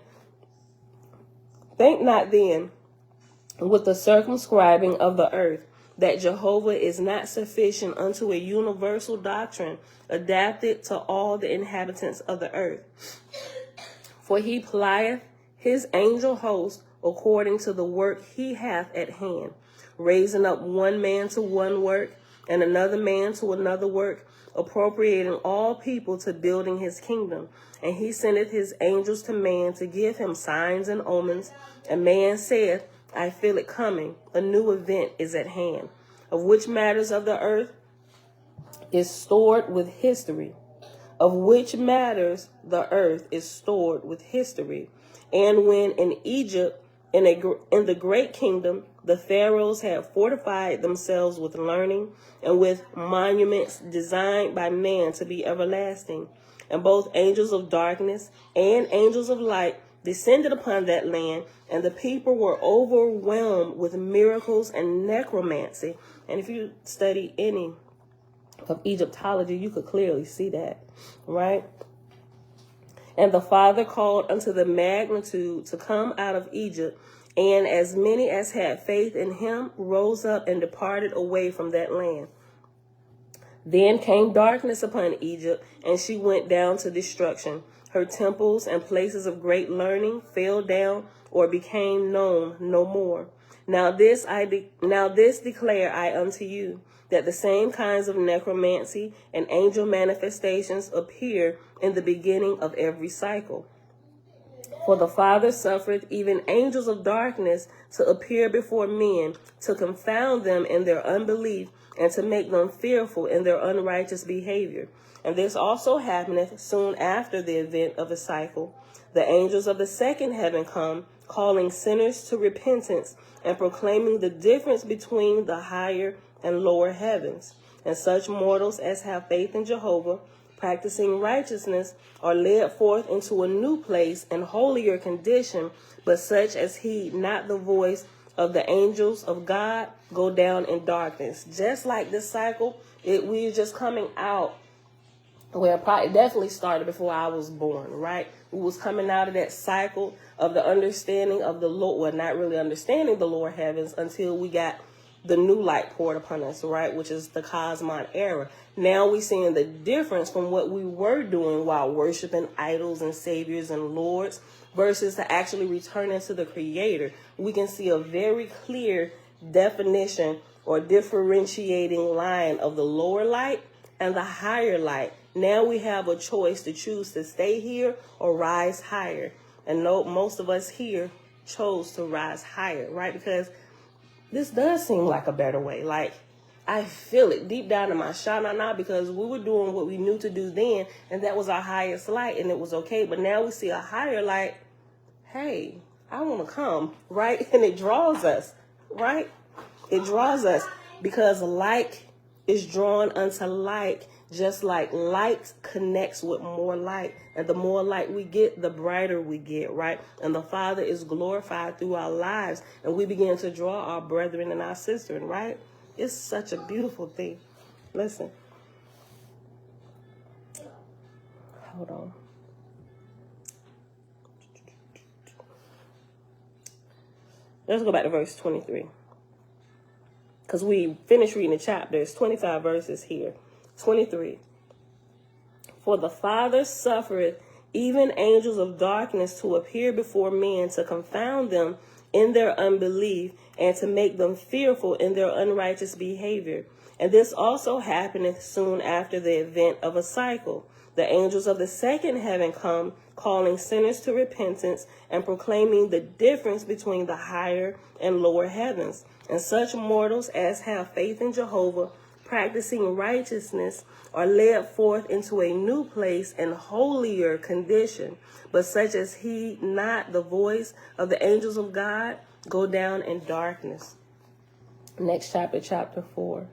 A: with the circumscribing of the earth, that Jehovah is not sufficient unto a universal doctrine adapted to all the inhabitants of the earth. For he plieth his angel host according to the work he hath at hand, raising up one man to one work, and another man to another work, appropriating all people to building his kingdom. And he sendeth his angels to man to give him signs and omens. And man saith, I feel it coming. A new event is at hand, of which matters of the earth is stored with history. Of which matters the earth is stored with history. And when in Egypt, in the great kingdom, the pharaohs had fortified themselves with learning and with monuments designed by man to be everlasting, and both angels of darkness and angels of light descended upon that land, and the people were overwhelmed with miracles and necromancy. And if you study any of Egyptology, you could clearly see that, right? And the Father called unto the magnitude to come out of Egypt, and as many as had faith in him rose up and departed away from that land. Then came darkness upon Egypt, and she went down to destruction. Her temples and places of great learning fell down or became known no more. Now this declare I unto you, that the same kinds of necromancy and angel manifestations appear in the beginning of every cycle. For the Father suffereth even angels of darkness to appear before men, to confound them in their unbelief, and to make them fearful in their unrighteous behavior. And this also happeneth soon after the event of the cycle. The angels of the second heaven come, calling sinners to repentance, and proclaiming the difference between the higher and lower heavens. And such mortals as have faith in Jehovah, practicing righteousness, are led forth into a new place and holier condition, but such as heed not the voice of the angels of God go down in darkness. Just like this cycle, we're just coming out. Well, it probably definitely started before I was born, right? We was coming out of that cycle of the understanding of the Lord, well, not really understanding the lower heavens until we got the new light poured upon us, right? Which is the Cosmon era. Now we're seeing the difference from what we were doing while worshiping idols and saviors and lords versus to actually returning to the Creator. We can see a very clear definition or differentiating line of the lower light and the higher light. Now we have a choice to choose to stay here or rise higher. And most of us here chose to rise higher, right? Because this does seem like a better way. Like, I feel it deep down in my shanana, because we were doing what we knew to do then, and that was our highest light, and it was okay. But now we see a higher light. Hey, I want to come, right? And it draws us, right? It draws us because like is drawn unto like, just like light connects with more light. And the more light we get, the brighter we get, right? And the Father is glorified through our lives, and we begin to draw our brethren and our sisters, right? It's such a beautiful thing. Listen. Hold on. Let's go back to verse 23. Because we finished reading the chapter. There's 25 verses here. 23. For the Father suffereth even angels of darkness to appear before men, to confound them in their unbelief, and to make them fearful in their unrighteous behavior. And this also happeneth soon after the event of a cycle. The angels of the second heaven come, calling sinners to repentance, and proclaiming the difference between the higher and lower heavens. And such mortals as have faith in Jehovah, practicing righteousness are led forth into a new place and holier condition, but such as heed not the voice of the angels of God go down in darkness. Next chapter, chapter 4.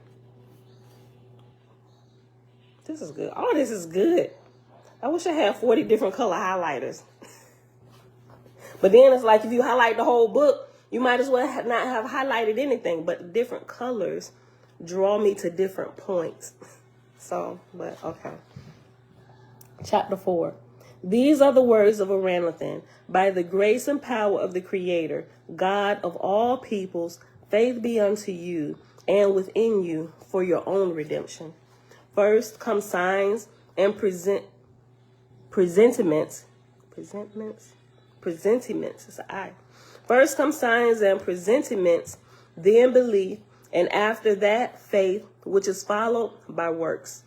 A: This is good. All this is good. I wish I had 40 different color highlighters. But then it's like if you highlight the whole book, you might as well not have highlighted anything. But different colors draw me to different points. So, but okay. Chapter 4. These are the words of Ouranothen. By the grace and power of the Creator, God of all peoples, faith be unto you and within you for your own redemption. First come signs and presentiments. It's an I. First come signs and presentiments, then belief, and after that faith, which is followed by works.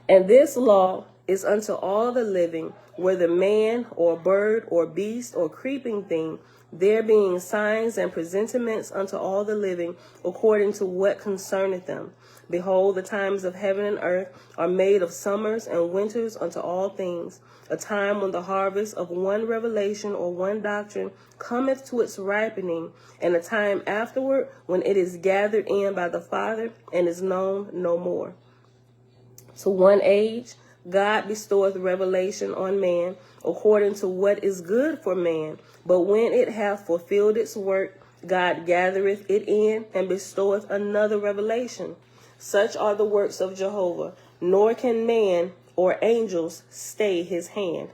A: And this law is unto all the living, whether man or bird or beast or creeping thing, there being signs and presentiments unto all the living, according to what concerneth them. Behold, the times of heaven and earth are made of summers and winters unto all things, a time when the harvest of one revelation or one doctrine cometh to its ripening, and a time afterward when it is gathered in by the Father and is known no more. To one age God bestoweth revelation on man, according to what is good for man. But when it hath fulfilled its work, God gathereth it in and bestoweth another revelation. Such are the works of Jehovah, nor can man or angels stay his hand.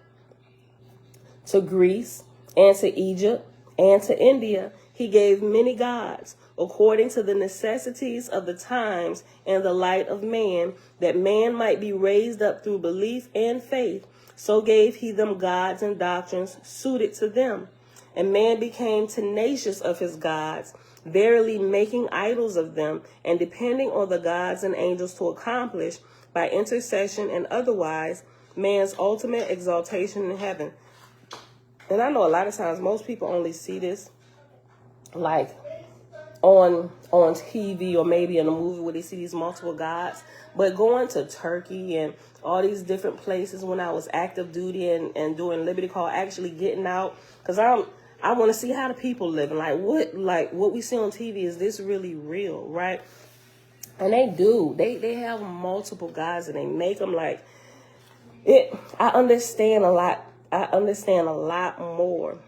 A: To Greece and to Egypt and to India he gave many gods, according to the necessities of the times and the light of man, that man might be raised up through belief and faith. So gave he them gods and doctrines suited to them. And man became tenacious of his gods, verily making idols of them, and depending on the gods and angels to accomplish, by intercession and otherwise, man's ultimate exaltation in heaven. And I know a lot of times most people only see this like on TV or maybe in a movie where they see these multiple gods. But going to Turkey and all these different places when I was active duty and doing Liberty Call, actually getting out, because I want to see how the people living. Like what we see on TV, is this really real, right? And they do. They have multiple gods and they make them like it. I understand a lot. I understand a lot more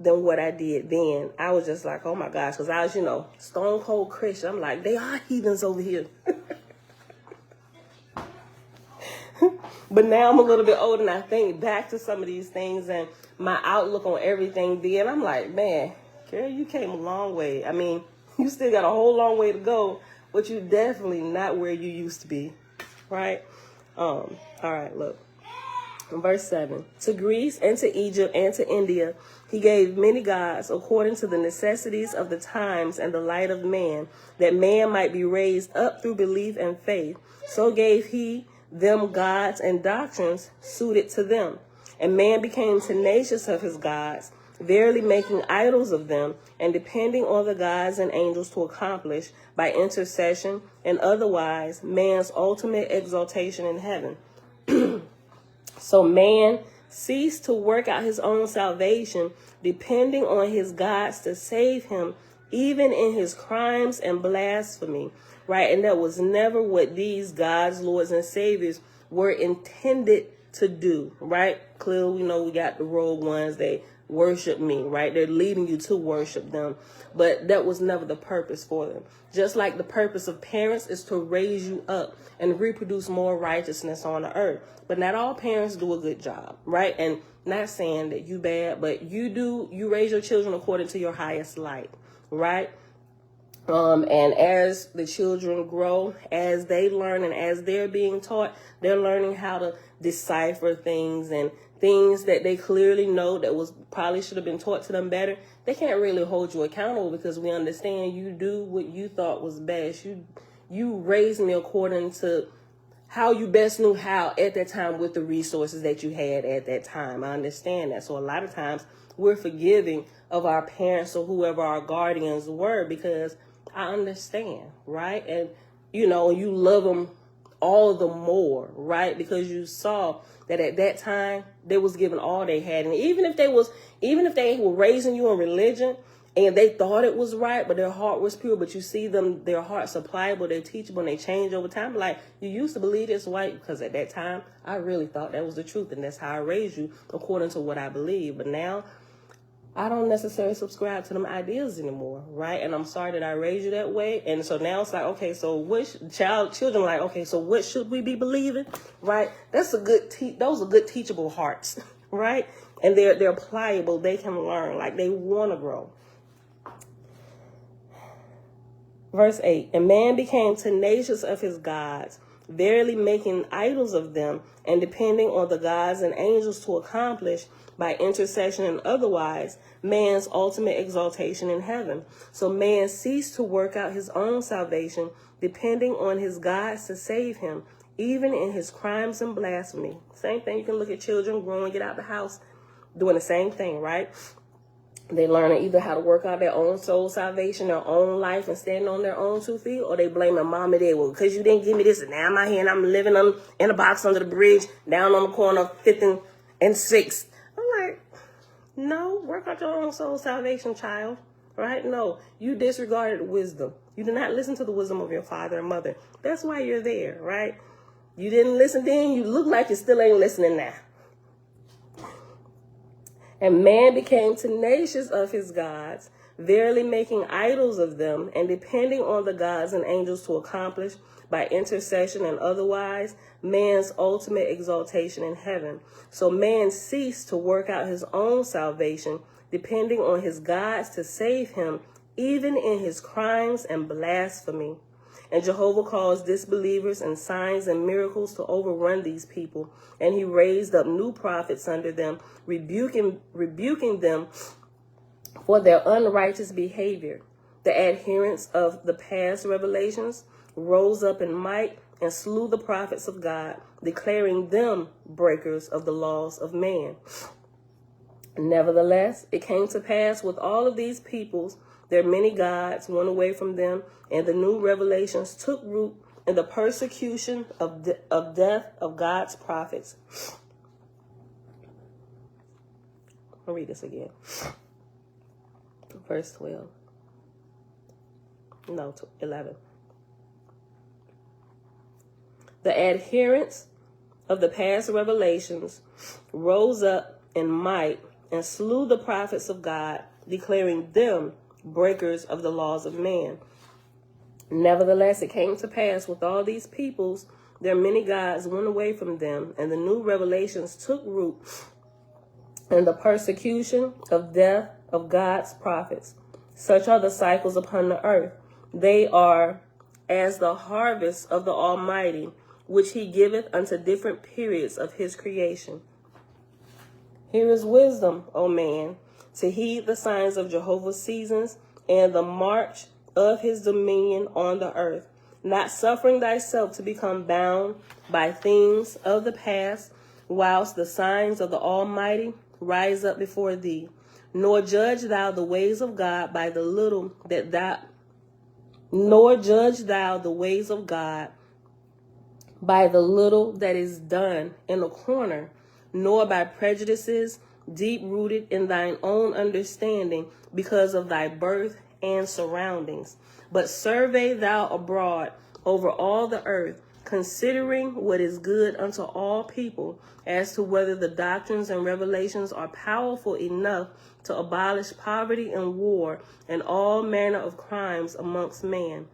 A: than what I did then. I was just like, oh my gosh, because I was, stone cold Christian. I'm like, they are heathens over here. But now I'm a little bit older and I think back to some of these things and my outlook on everything then. I'm like, man, girl, you came a long way. I mean, you still got a whole long way to go, but you're definitely not where you used to be, right? All right, look. Verse 7. To Greece and to Egypt and to India he gave many gods, according to the necessities of the times and the light of man, that man might be raised up through belief and faith. So gave he them gods and doctrines suited to them. And man became tenacious of his gods, verily making idols of them, and depending on the gods and angels to accomplish, by intercession and otherwise, man's ultimate exaltation in heaven. So man ceased to work out his own salvation, depending on his gods to save him, even in his crimes and blasphemy, right? And that was never what these gods, lords, and saviors were intended to do, right? Clearly, we know we got the rogue ones. They worship me, right? They're leading you to worship them. But that was never the purpose for them. Just like the purpose of parents is to raise you up and reproduce more righteousness on the earth. But not all parents do a good job, right? And not saying that you bad, but you raise your children according to your highest light, right? And as the children grow, as they learn and as they're being taught, they're learning how to decipher things and things that they clearly know that was probably should have been taught to them better. They can't really hold you accountable because we understand you do what you thought was best. You raised me according to how you best knew how at that time with the resources that you had at that time. I understand that. So a lot of times we're forgiving of our parents or whoever our guardians were because I understand, right? And you know, you love them all the more, right? Because you saw that at that time they was giving all they had. And even if they were raising you in religion and they thought it was right, but their heart was pure, but you see them, their hearts are pliable, they're teachable, and they change over time. Like, you used to believe it's right because at that time I really thought that was the truth, and that's how I raised you according to what I believe. But now I don't necessarily subscribe to them ideas anymore, right? And I'm sorry that I raised you that way. And so now it's like, okay, so children are like, okay, so what should we be believing, right? Those are good teachable hearts, right? And they're pliable. They can learn, like they want to grow. Verse 8, and man became tenacious of his gods, verily making idols of them, and depending on the gods and angels to accomplish, by intercession and otherwise, man's ultimate exaltation in heaven. So man ceased to work out his own salvation, depending on his gods to save him, even in his crimes and blasphemy. Same thing, you can look at children growing, get out the house, doing the same thing, right? They learn either how to work out their own soul salvation, their own life, and stand on their own 2 feet, or they blame their mom and dad. Well, because you didn't give me this, and now I'm out here and I'm living in a box under the bridge, down on the corner of 5th and 6th. I'm like, no, work out your own soul salvation, child, right? No, you disregarded wisdom. You did not listen to the wisdom of your father and mother. That's why you're there, right? You didn't listen then. You look like you still ain't listening now. And man became tenacious of his gods, verily making idols of them, and depending on the gods and angels to accomplish, by intercession and otherwise, man's ultimate exaltation in heaven. So man ceased to work out his own salvation, depending on his gods to save him, even in his crimes and blasphemy. And Jehovah caused disbelievers and signs and miracles to overrun these people. And he raised up new prophets under them, rebuking them for their unrighteous behavior. The adherents of the past revelations rose up in might and slew the prophets of God, declaring them breakers of the laws of man. Nevertheless, it came to pass with all of these peoples, their many gods went away from them, and the new revelations took root in the persecution of death of God's prophets. I'll read this again. Verse 12. No, 11. The adherents of the past revelations rose up in might and slew the prophets of God, declaring them breakers of the laws of man. Nevertheless, it came to pass with all these peoples, their many gods went away from them, and the new revelations took root in the persecution of death of God's prophets. Such are the cycles upon the earth. They are as the harvest of the Almighty, which he giveth unto different periods of his creation. Here is wisdom, O man, to heed the signs of Jehovah's seasons and the march of his dominion on the earth, not suffering thyself to become bound by things of the past, whilst the signs of the Almighty rise up before thee. Nor judge thou the ways of God by the little that is done in a corner, nor by prejudices deep-rooted in thine own understanding because of thy birth and surroundings. But survey thou abroad over all the earth, considering what is good unto all people, as to whether the doctrines and revelations are powerful enough to abolish poverty and war and all manner of crimes amongst man.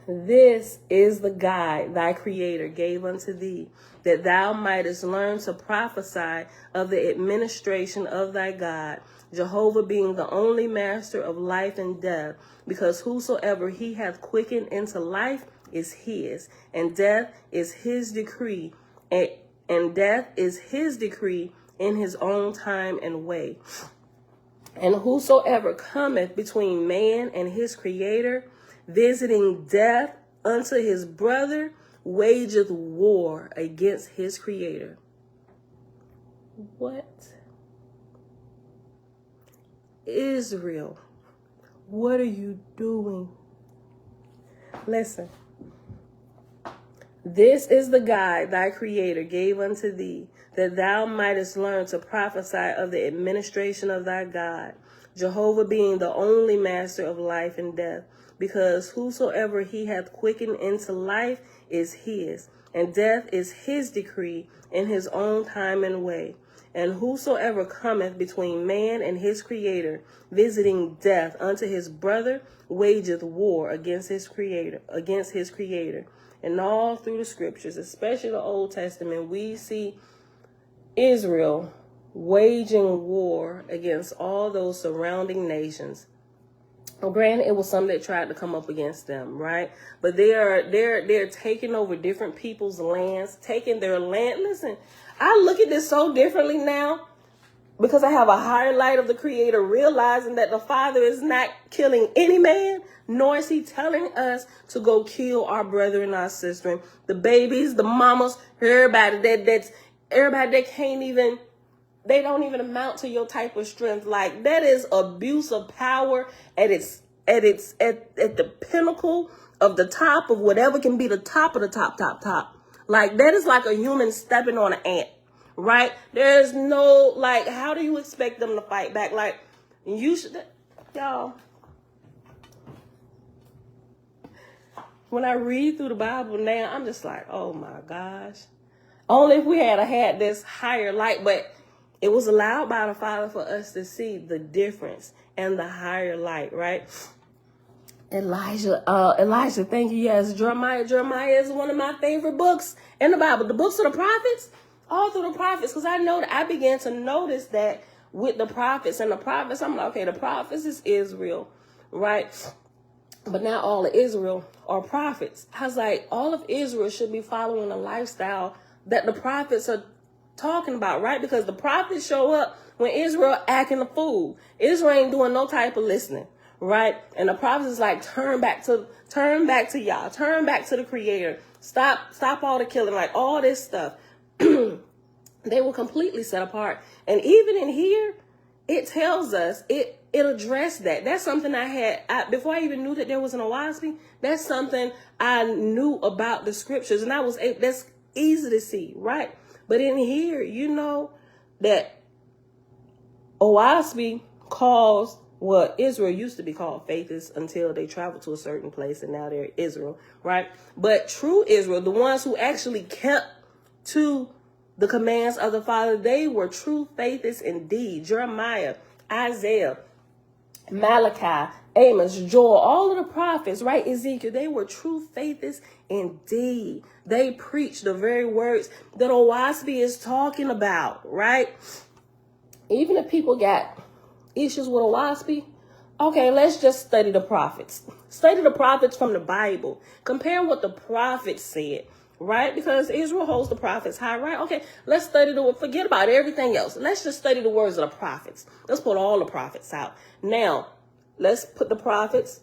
A: This is the guide thy Creator gave unto thee, that thou mightest learn to prophesy of the administration of thy God, Jehovah being the only master of life and death, because whosoever he hath quickened into life is his, and death is his decree, and death is his decree in his own time and way. And whosoever cometh between man and his Creator, visiting death unto his brother, wageth war against his Creator. What? Israel, what are you doing? Listen, This is the guide thy Creator gave unto thee, that thou mightest learn to prophesy of the administration of thy God, Jehovah being the only master of life and death, because whosoever he hath quickened into life is his, and death is his decree in his own time and way. And whosoever cometh between man and his Creator, visiting death unto his brother, wageth war against his Creator, And all through the scriptures, especially the Old Testament, we see Israel waging war against all those surrounding nations. Well, granted, it was some that tried to come up against them, right? But they're taking over different people's lands, taking their land. Listen, I look at this so differently now because I have a higher light of the Creator, realizing that the Father is not killing any man, nor is he telling us to go kill our brother and our sister, the babies, the mamas, everybody that can't even, they don't even amount to your type of strength. Like, that is abuse of power at the pinnacle of the top of whatever can be the top of the top. Like, that is like a human stepping on an ant, right? There's no, like, how do you expect them to fight back? Like, you should, y'all, when I read through the Bible now, I'm just like, oh my gosh. Only if we had this higher light, but it was allowed by the Father for us to see the difference and the higher light, right? Elijah, thank you. Yes, Jeremiah is one of my favorite books in the Bible. The books of the prophets, all through the prophets, because I know that I began to notice that with the prophets, I'm like, okay, the prophets is Israel, right? But not all of Israel are prophets. I was like, all of Israel should be following the lifestyle that the prophets are talking about, right? Because the prophets show up when Israel acting a fool. Israel ain't doing no type of listening, right? And the prophets is like, turn back to y'all, turn back to the Creator, stop all the killing, like all this stuff. They were completely set apart. And even in here, it tells us, it addressed that. That's something before I even knew that there was an Oahspe, that's something I knew about the scriptures, and that's easy to see, right? But in here, you know that Oahspe calls what Israel used to be called faithists until they traveled to a certain place, and now they're Israel, right? But true Israel, the ones who actually kept to the commands of the Father, they were true faithists indeed. Jeremiah, Isaiah, Malachi, Amos, Joel, all of the prophets, right? Ezekiel, they were true faithists indeed. They preached the very words that Oahspe is talking about, right? Even if people got issues with Oahspe, okay, let's just study the prophets. Study the prophets from the Bible. Compare what the prophets said, right? Because Israel holds the prophets high, right? Okay, let's study forget about everything else. Let's just study the words of the prophets. Let's put all the prophets out. Now, let's put the prophets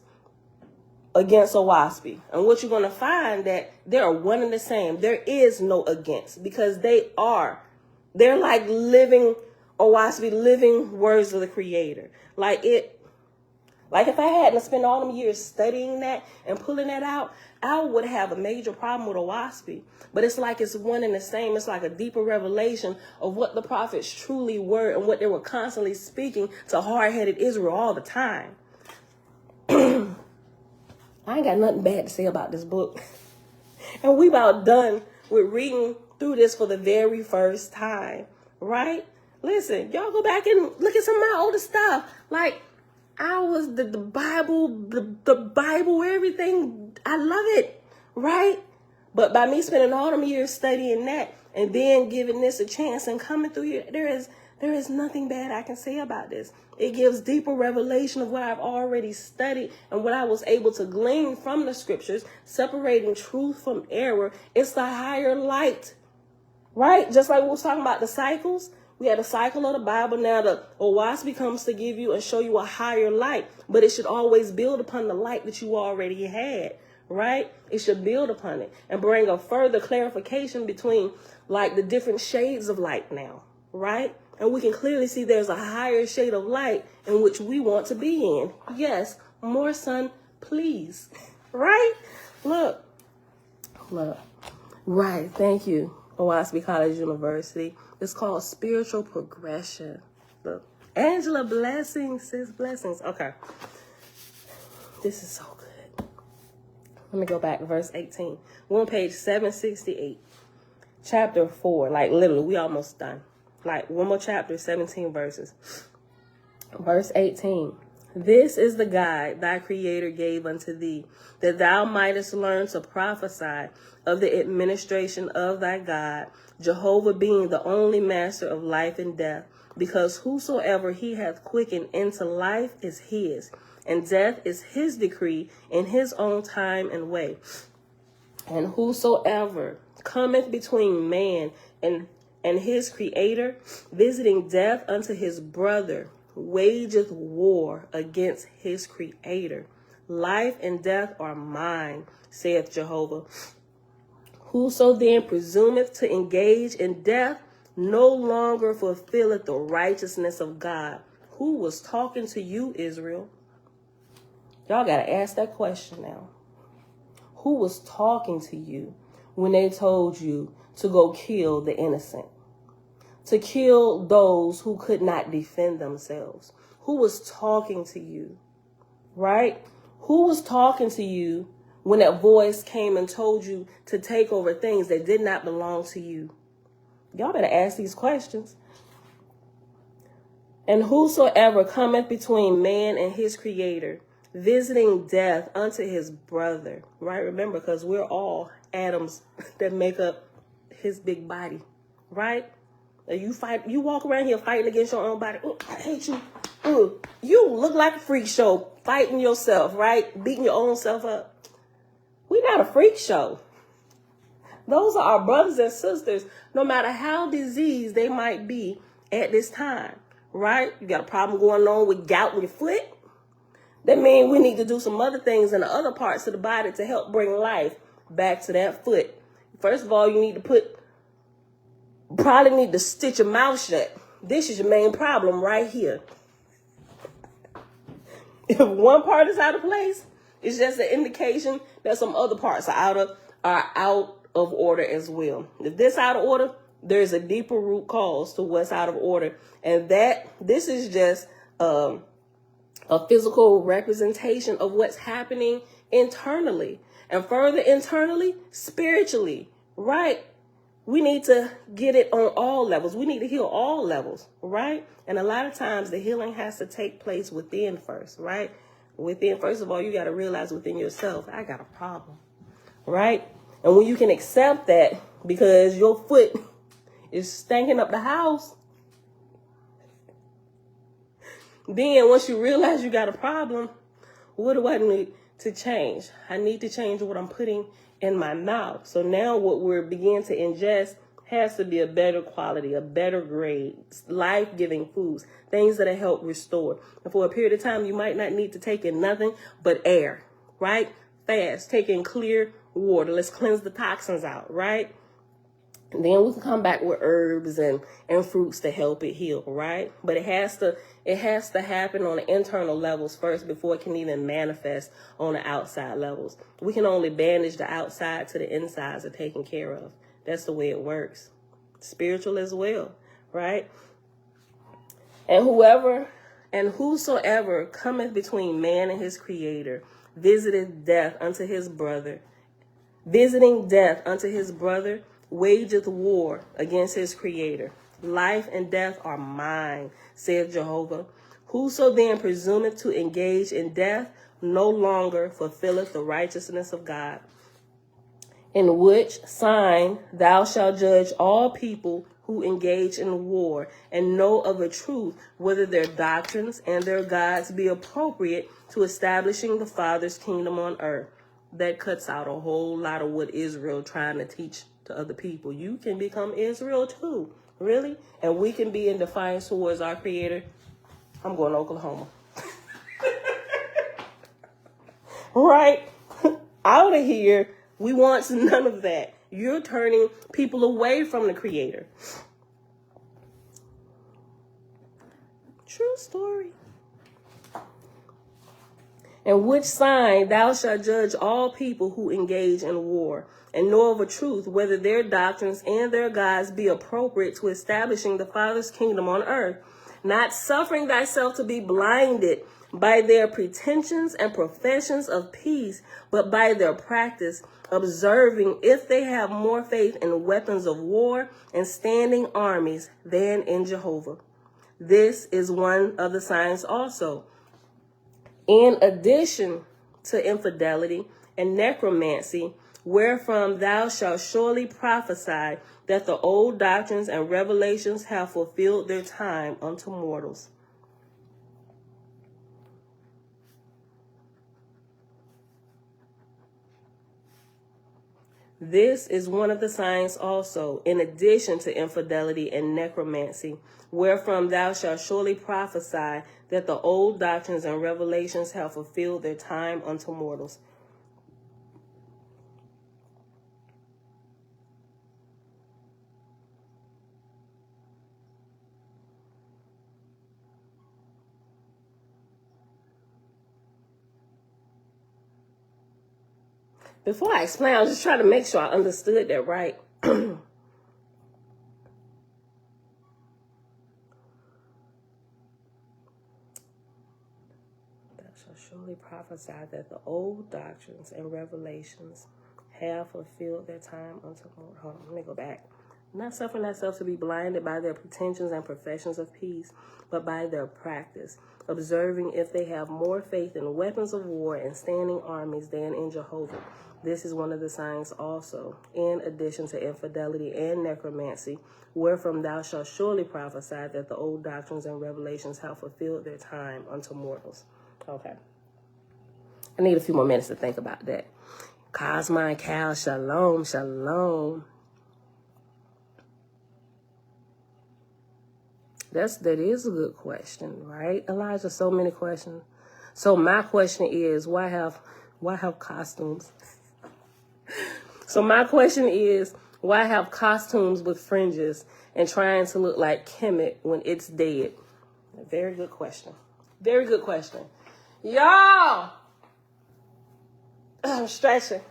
A: against Oahspe. And what you're going to find that they are one and the same. There is no against, because they're like living Oahspe, living words of the Creator. Like if I hadn't spent all them years studying that and pulling that out, I would have a major problem with Oahspe. But it's like it's one and the same. It's like a deeper revelation of what the prophets truly were and what they were constantly speaking to hard-headed Israel all the time. I ain't got nothing bad to say about this book. And we about done with reading through this for the very first time, right? Listen, y'all go back and look at some of my older stuff. Like, I was the Bible, everything. I love it, right? But by me spending all them years studying that and then giving this a chance and coming through here, there is nothing bad I can say about this. It gives deeper revelation of what I've already studied and what I was able to glean from the scriptures, separating truth from error. It's the higher light, right? Just like we was talking about the cycles. We had a cycle of the Bible. Now the Oahspe comes to give you and show you a higher light, but it should always build upon the light that you already had, right? It should build upon it and bring a further clarification between like the different shades of light now, right? And we can clearly see there's a higher shade of light in which we want to be in. Yes, more sun, please, right? Look. Right, thank you. Oahspe College University. It's called spiritual progression. Look, Angela, blessings, sis, blessings. Okay, this is so good. Let me go back to verse 18. We're on page 768, chapter 4. Like literally, we almost done. Like one more chapter, 17 verses. Verse 18. This is the guide thy creator gave unto thee, that thou mightest learn to prophesy of the administration of thy God, Jehovah being the only master of life and death, because whosoever he hath quickened into life is his, and death is his decree in his own time and way. And whosoever cometh between man and his creator, visiting death unto his brother, wageth war against his creator. Life and death are mine, saith Jehovah. Whoso then presumeth to engage in death no longer fulfilleth the righteousness of God. Who was talking to you, Israel? Y'all got to ask that question now. Who was talking to you when they told you to go kill the innocent? To kill those who could not defend themselves? Who was talking to you, right? Who was talking to you when that voice came and told you to take over things that did not belong to you? Y'all better ask these questions. And whosoever cometh between man and his creator, visiting death unto his brother, right? Remember, because we're all atoms that make up his big body, right? You walk around here fighting against your own body. Ooh, I hate you. Ooh, you look like a freak show fighting yourself, right? Beating your own self up. We're not a freak show. Those are our brothers and sisters, no matter how diseased they might be at this time, right? You got a problem going on with gout in your foot? That means we need to do some other things in the other parts of the body to help bring life back to that foot. First of all, you need to probably need to stitch your mouth shut. This is your main problem right here. If one part is out of place, it's just an indication that some other parts are out of order as well. If this out of order, there's a deeper root cause to what's out of order. And this is just a physical representation of what's happening internally. And further internally, spiritually, right? We need to get it on all levels. We need to heal all levels, right? And a lot of times the healing has to take place within first, right? Within, first of all, you got to realize within yourself, I got a problem, right? And when you can accept that because your foot is stinking up the house, then once you realize you got a problem, what do I need to change? I need to change what I'm putting in my mouth. So now what we're beginning to ingest has to be a better quality, a better grade, life-giving foods, things that help restore. And for a period of time, you might not need to take in nothing but air, right? Fast, take in clear water. Let's cleanse the toxins out, right? And then we can come back with herbs and fruits to help it heal, right? But it has to happen on the internal levels first before it can even manifest on the outside levels. We can only bandage the outside to the insides are taken care of. That's the way it works. Spiritual as well, right? And whosoever cometh between man and his creator, visiting death unto his brother, wageth war against his creator. Life and death are mine, saith Jehovah. Whoso then presumeth to engage in death no longer fulfilleth the righteousness of God. In which sign thou shalt judge all people who engage in war, and know of a truth whether their doctrines and their gods be appropriate to establishing the Father's kingdom on earth. That cuts out a whole lot of what Israel trying to teach to other people. You can become Israel too, really? And we can be in defiance towards our Creator. I'm going to Oklahoma. Right? Out of here. We want none of that. You're turning people away from the Creator. True story. And which sign thou shalt judge all people who engage in war, and know of a truth whether their doctrines and their gods be appropriate to establishing the Father's kingdom on earth, not suffering thyself to be blinded by their pretensions and professions of peace, but by their practice, observing if they have more faith in weapons of war and standing armies than in Jehovah. This is one of the signs also. In addition to infidelity and necromancy, wherefrom thou shalt surely prophesy that the old doctrines and revelations have fulfilled their time unto mortals. This is one of the signs also, in addition to infidelity and necromancy, wherefrom thou shalt surely prophesy that the old doctrines and revelations have fulfilled their time unto mortals. Before I explain, I was just trying to make sure I understood that right. Thou shalt surely prophesy that the old doctrines and revelations have fulfilled their time unto mortal. Hold on, let me go back. Not suffering thyself to be blinded by their pretensions and professions of peace, but by their practice, observing if they have more faith in weapons of war and standing armies than in Jehovah. This is one of the signs also, in addition to infidelity and necromancy, wherefrom thou shalt surely prophesy that the old doctrines and revelations have fulfilled their time unto mortals. Okay. I need a few more minutes to think about that. Cosmine Cal, shalom, shalom. That is a good question, right? Elijah, so many questions. So my question is, why have costumes? So my question is, why have costumes with fringes and trying to look like Kemet when it's dead? A very good question. Very good question. Y'all, I'm stretching.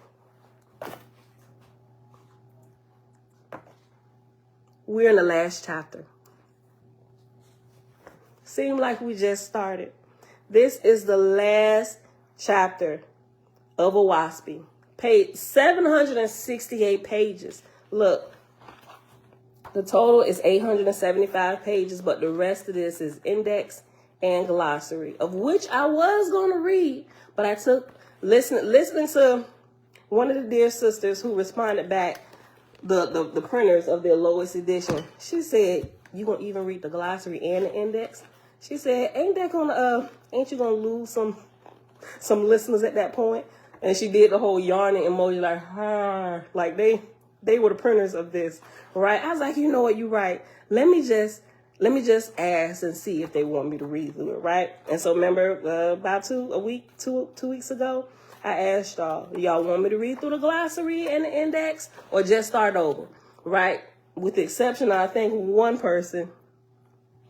A: We're in the last chapter. Seemed like we just started. This is the last chapter of Oahspe. Page 768 pages. Look, the total is 875 pages, but the rest of this is index and glossary, of which I was going to read, but I took listening to one of the dear sisters who responded back, the printers of their lowest edition. She said, "You gonna even read the glossary and the index?" She said, ain't you gonna lose some listeners at that point? And she did the whole yarning emoji, like they were the printers of this, right? I was like, you know what, you're right. Let me just ask and see if they want me to read through it, right? And so remember, about two weeks ago, I asked y'all want me to read through the glossary and the index or just start over, right? With the exception of, I think, one person,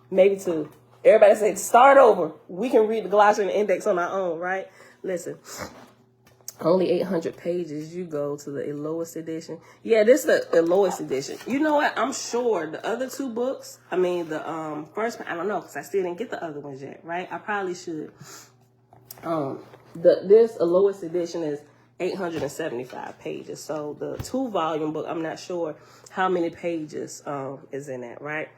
A: maybe two. Everybody said, start over. We can read the glossary and the index on our own, right? Listen, only 800 pages. You go to the lowest edition. Yeah, this is the lowest edition. You know what? I'm sure the other two books, the first one, I don't know, because I still didn't get the other ones yet, right? I probably should. This lowest edition is 875 pages. So the 2-volume book, I'm not sure how many pages is in that, right?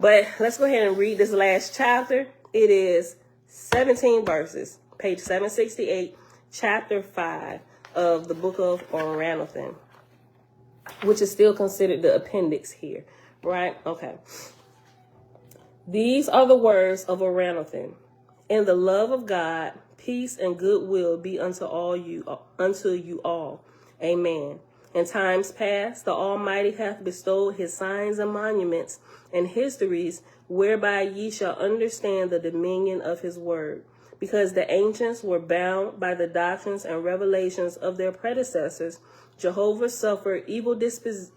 A: But let's go ahead and read this last chapter. It is 17 verses, page 768, chapter 5 of the book of Ouranothen, which is still considered the appendix here, right? Okay. These are the words of Ouranothen. And the love of God, peace and goodwill be unto you all. Amen. In times past, the Almighty hath bestowed his signs and monuments and histories, whereby ye shall understand the dominion of his word. Because the ancients were bound by the doctrines and revelations of their predecessors, Jehovah suffered evil disposed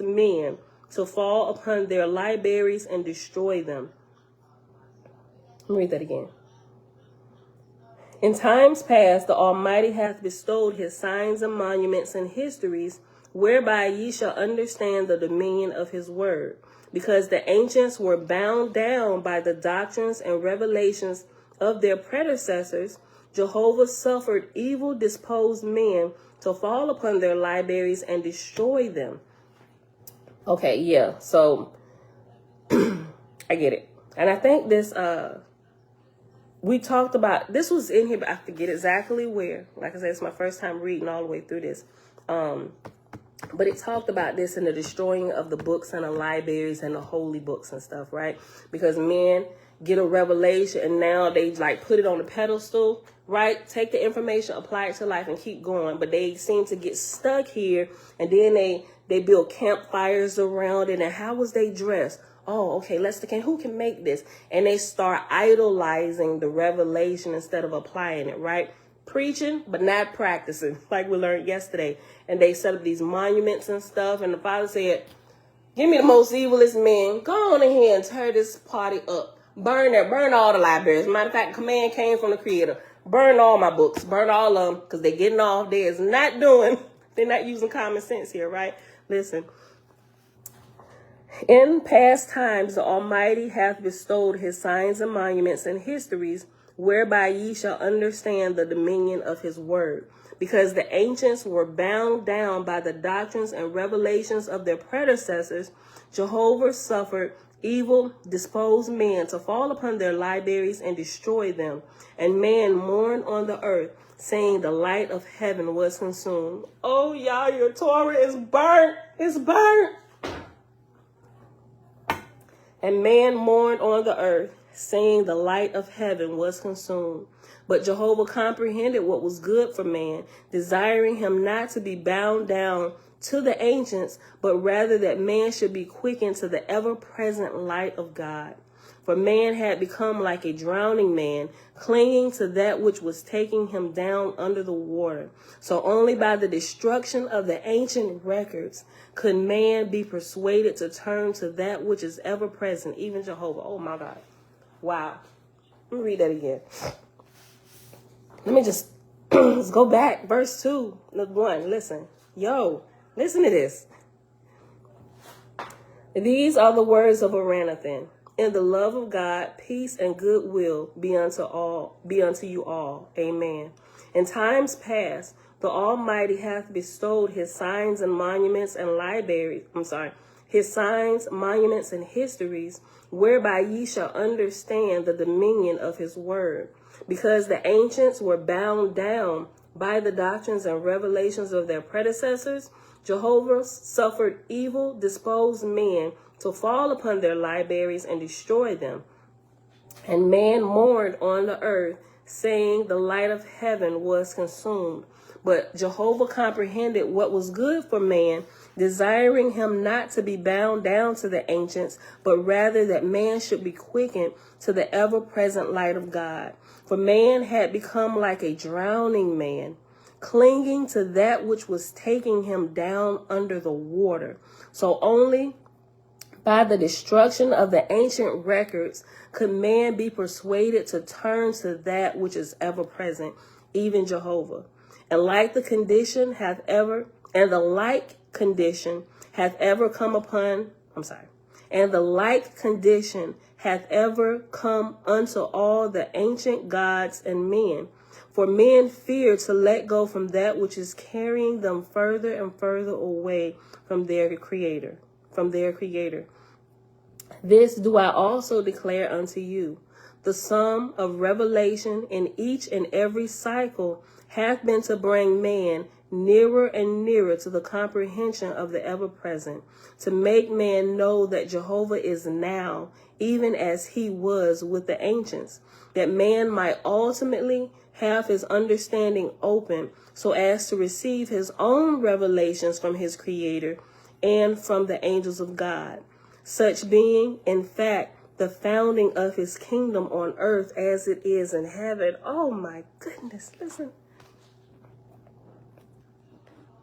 A: men to fall upon their libraries and destroy them. Let me read that again. In times past, the Almighty hath bestowed his signs and monuments and histories, whereby ye shall understand the dominion of his word. Because the ancients were bound down by the doctrines and revelations of their predecessors, Jehovah suffered evil disposed men to fall upon their libraries and destroy them. Okay, yeah, so I get it. And I think this, we talked about, this was in here, but I forget exactly where. Like I said, it's my first time reading all the way through this. But it talked about this in the destroying of the books and the libraries and the holy books and stuff, right? Because men get a revelation and now they like put it on a pedestal, right? Take the information, apply it to life and keep going. But they seem to get stuck here, and then they build campfires around it. And how was they dressed? Oh, okay, who can make this? And they start idolizing the revelation instead of applying it, right? Preaching, but not practicing, like we learned yesterday. And they set up these monuments and stuff. And the father said, give me the most evilest men. Go on in here and tear this party up. Burn all the libraries. Matter of fact, command came from the creator. Burn all my books. Burn all of them, because they're getting off. They're not using common sense here, right? Listen. In past times, the Almighty hath bestowed his signs and monuments and histories, whereby ye shall understand the dominion of his word. Because the ancients were bound down by the doctrines and revelations of their predecessors, Jehovah suffered evil disposed men to fall upon their libraries and destroy them. And man mourned on the earth, saying the light of heaven was consumed. Oh, y'all, your Torah is burnt. It's burnt. And man mourned on the earth, saying the light of heaven was consumed. But Jehovah comprehended what was good for man, desiring him not to be bound down to the ancients, but rather that man should be quickened to the ever-present light of God. For man had become like a drowning man, clinging to that which was taking him down under the water. So only by the destruction of the ancient records could man be persuaded to turn to that which is ever present, even Jehovah. Oh my God. Wow. Let me read that again. Let me just let's go back. Verse 2, look 1. Listen. Listen to this. These are the words of Ouranothen. In the love of God, peace and goodwill be unto you all. Amen. In times past, the Almighty hath bestowed his signs and monuments and his signs, monuments, and histories, whereby ye shall understand the dominion of his word. Because the ancients were bound down by the doctrines and revelations of their predecessors, Jehovah suffered evil disposed men to fall upon their libraries and destroy them. And man mourned on the earth, saying the light of heaven was consumed. But Jehovah comprehended what was good for man, desiring him not to be bound down to the ancients, but rather that man should be quickened to the ever-present light of God. For man had become like a drowning man, clinging to that which was taking him down under the water. So only by the destruction of the ancient records could man be persuaded to turn to that which is ever present, even Jehovah. And the like condition hath ever come unto all the ancient gods and men. For men fear to let go from that which is carrying them further and further away from their Creator. This do I also declare unto you. The sum of revelation in each and every cycle hath been to bring man nearer and nearer to the comprehension of the ever-present, to make man know that Jehovah is now, even as he was with the ancients, that man might ultimately have his understanding open so as to receive his own revelations from his Creator and from the angels of God, such being, in fact, the founding of his kingdom on earth as it is in heaven. Oh my goodness, listen.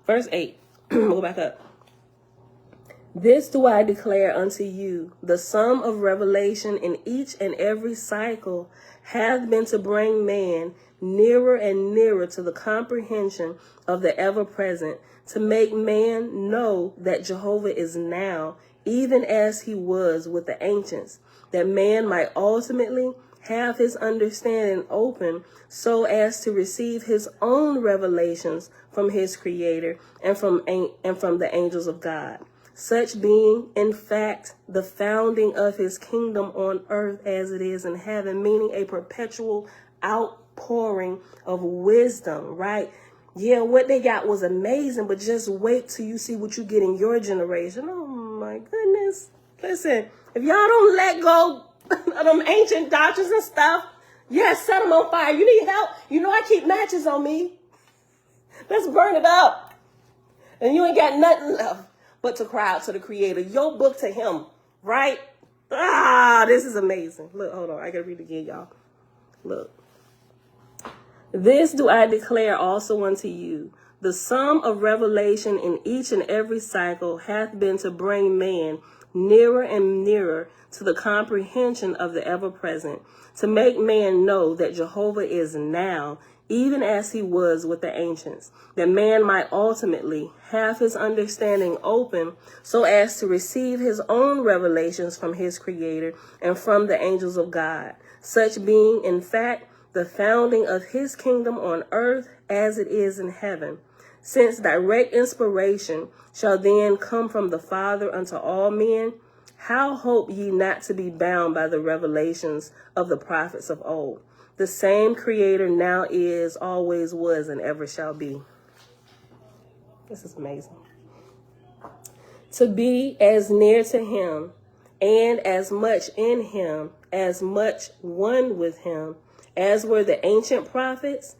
A: Verse 8, we'll go back up. This do I declare unto you, the sum of revelation in each and every cycle hath been to bring man nearer and nearer to the comprehension of the ever-present, to make man know that Jehovah is now, even as he was with the ancients, that man might ultimately have his understanding open so as to receive his own revelations from his creator and from the angels of God. Such being, in fact, the founding of his kingdom on earth as it is in heaven, meaning a perpetual outpouring of wisdom, right? Yeah, what they got was amazing, but just wait till you see what you get in your generation. Oh my goodness. Listen, if y'all don't let go of them ancient doctrines and stuff, yes, set them on fire. You need help? You know I keep matches on me. Let's burn it up. And you ain't got nothing left but to cry out to the creator. Your book to him, right? This is amazing. Look, hold on. I gotta read it again, y'all. Look. This do I declare also unto you. The sum of revelation in each and every cycle hath been to bring man nearer and nearer to the comprehension of the ever-present, to make man know that Jehovah is now, even as he was with the ancients, that man might ultimately have his understanding open so as to receive his own revelations from his creator and from the angels of God, such being, in fact, the founding of his kingdom on earth as it is in heaven. Since direct inspiration shall then come from the Father unto all men, how hope ye not to be bound by the revelations of the prophets of old? The same creator now is, always was, and ever shall be. This is amazing. To be as near to him and as much in him, as much one with him, as were the ancient prophets,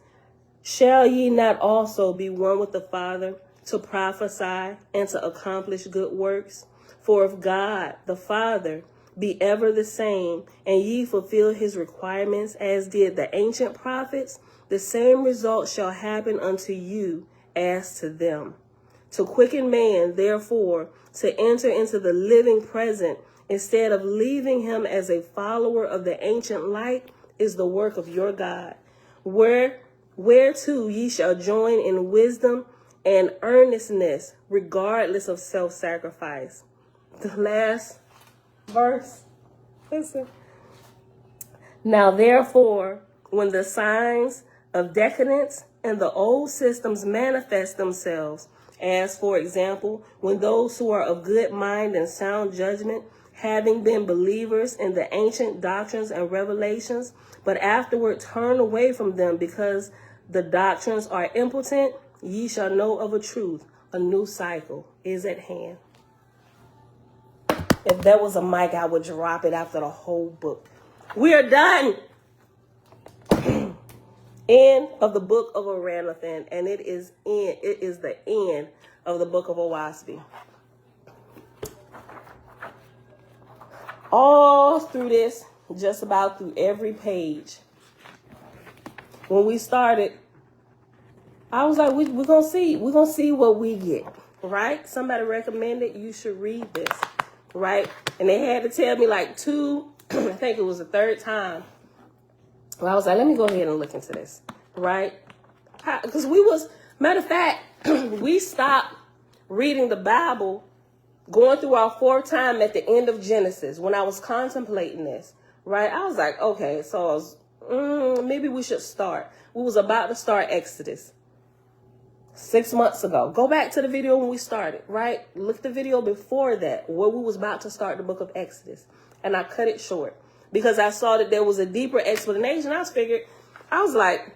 A: shall ye not also be one with the Father to prophesy and to accomplish good works? For if God, the Father, be ever the same, and ye fulfill his requirements as did the ancient prophets, the same result shall happen unto you as to them. To quicken man, therefore, to enter into the living present, instead of leaving him as a follower of the ancient light, is the work of your God, whereto ye shall join in wisdom and earnestness, regardless of self-sacrifice. The last verse, listen. Now therefore, when the signs of decadence and the old systems manifest themselves, as for example, when those who are of good mind and sound judgment, having been believers in the ancient doctrines and revelations, but afterward turn away from them because the doctrines are impotent, ye shall know of a truth, a new cycle is at hand. If there was a mic, I would drop it after the whole book. We are done. End of the book of Ouranothen, and it is the end of the book of Oahspe. All through this, just about through every page. When we started, I was like, we're gonna see what we get, right? Somebody recommended you should read this, right? And they had to tell me like I think it was the third time. Well, I was like, let me go ahead and look into this, right? Because matter of fact, we stopped reading the Bible, going through our fourth time at the end of Genesis when I was contemplating this, right? I was like, okay, so maybe we should start. We was about to start Exodus 6 months ago. Go back to the video when we started, right? Look at the video before that, where we was about to start the book of Exodus. And I cut it short because I saw that there was a deeper explanation. I was like,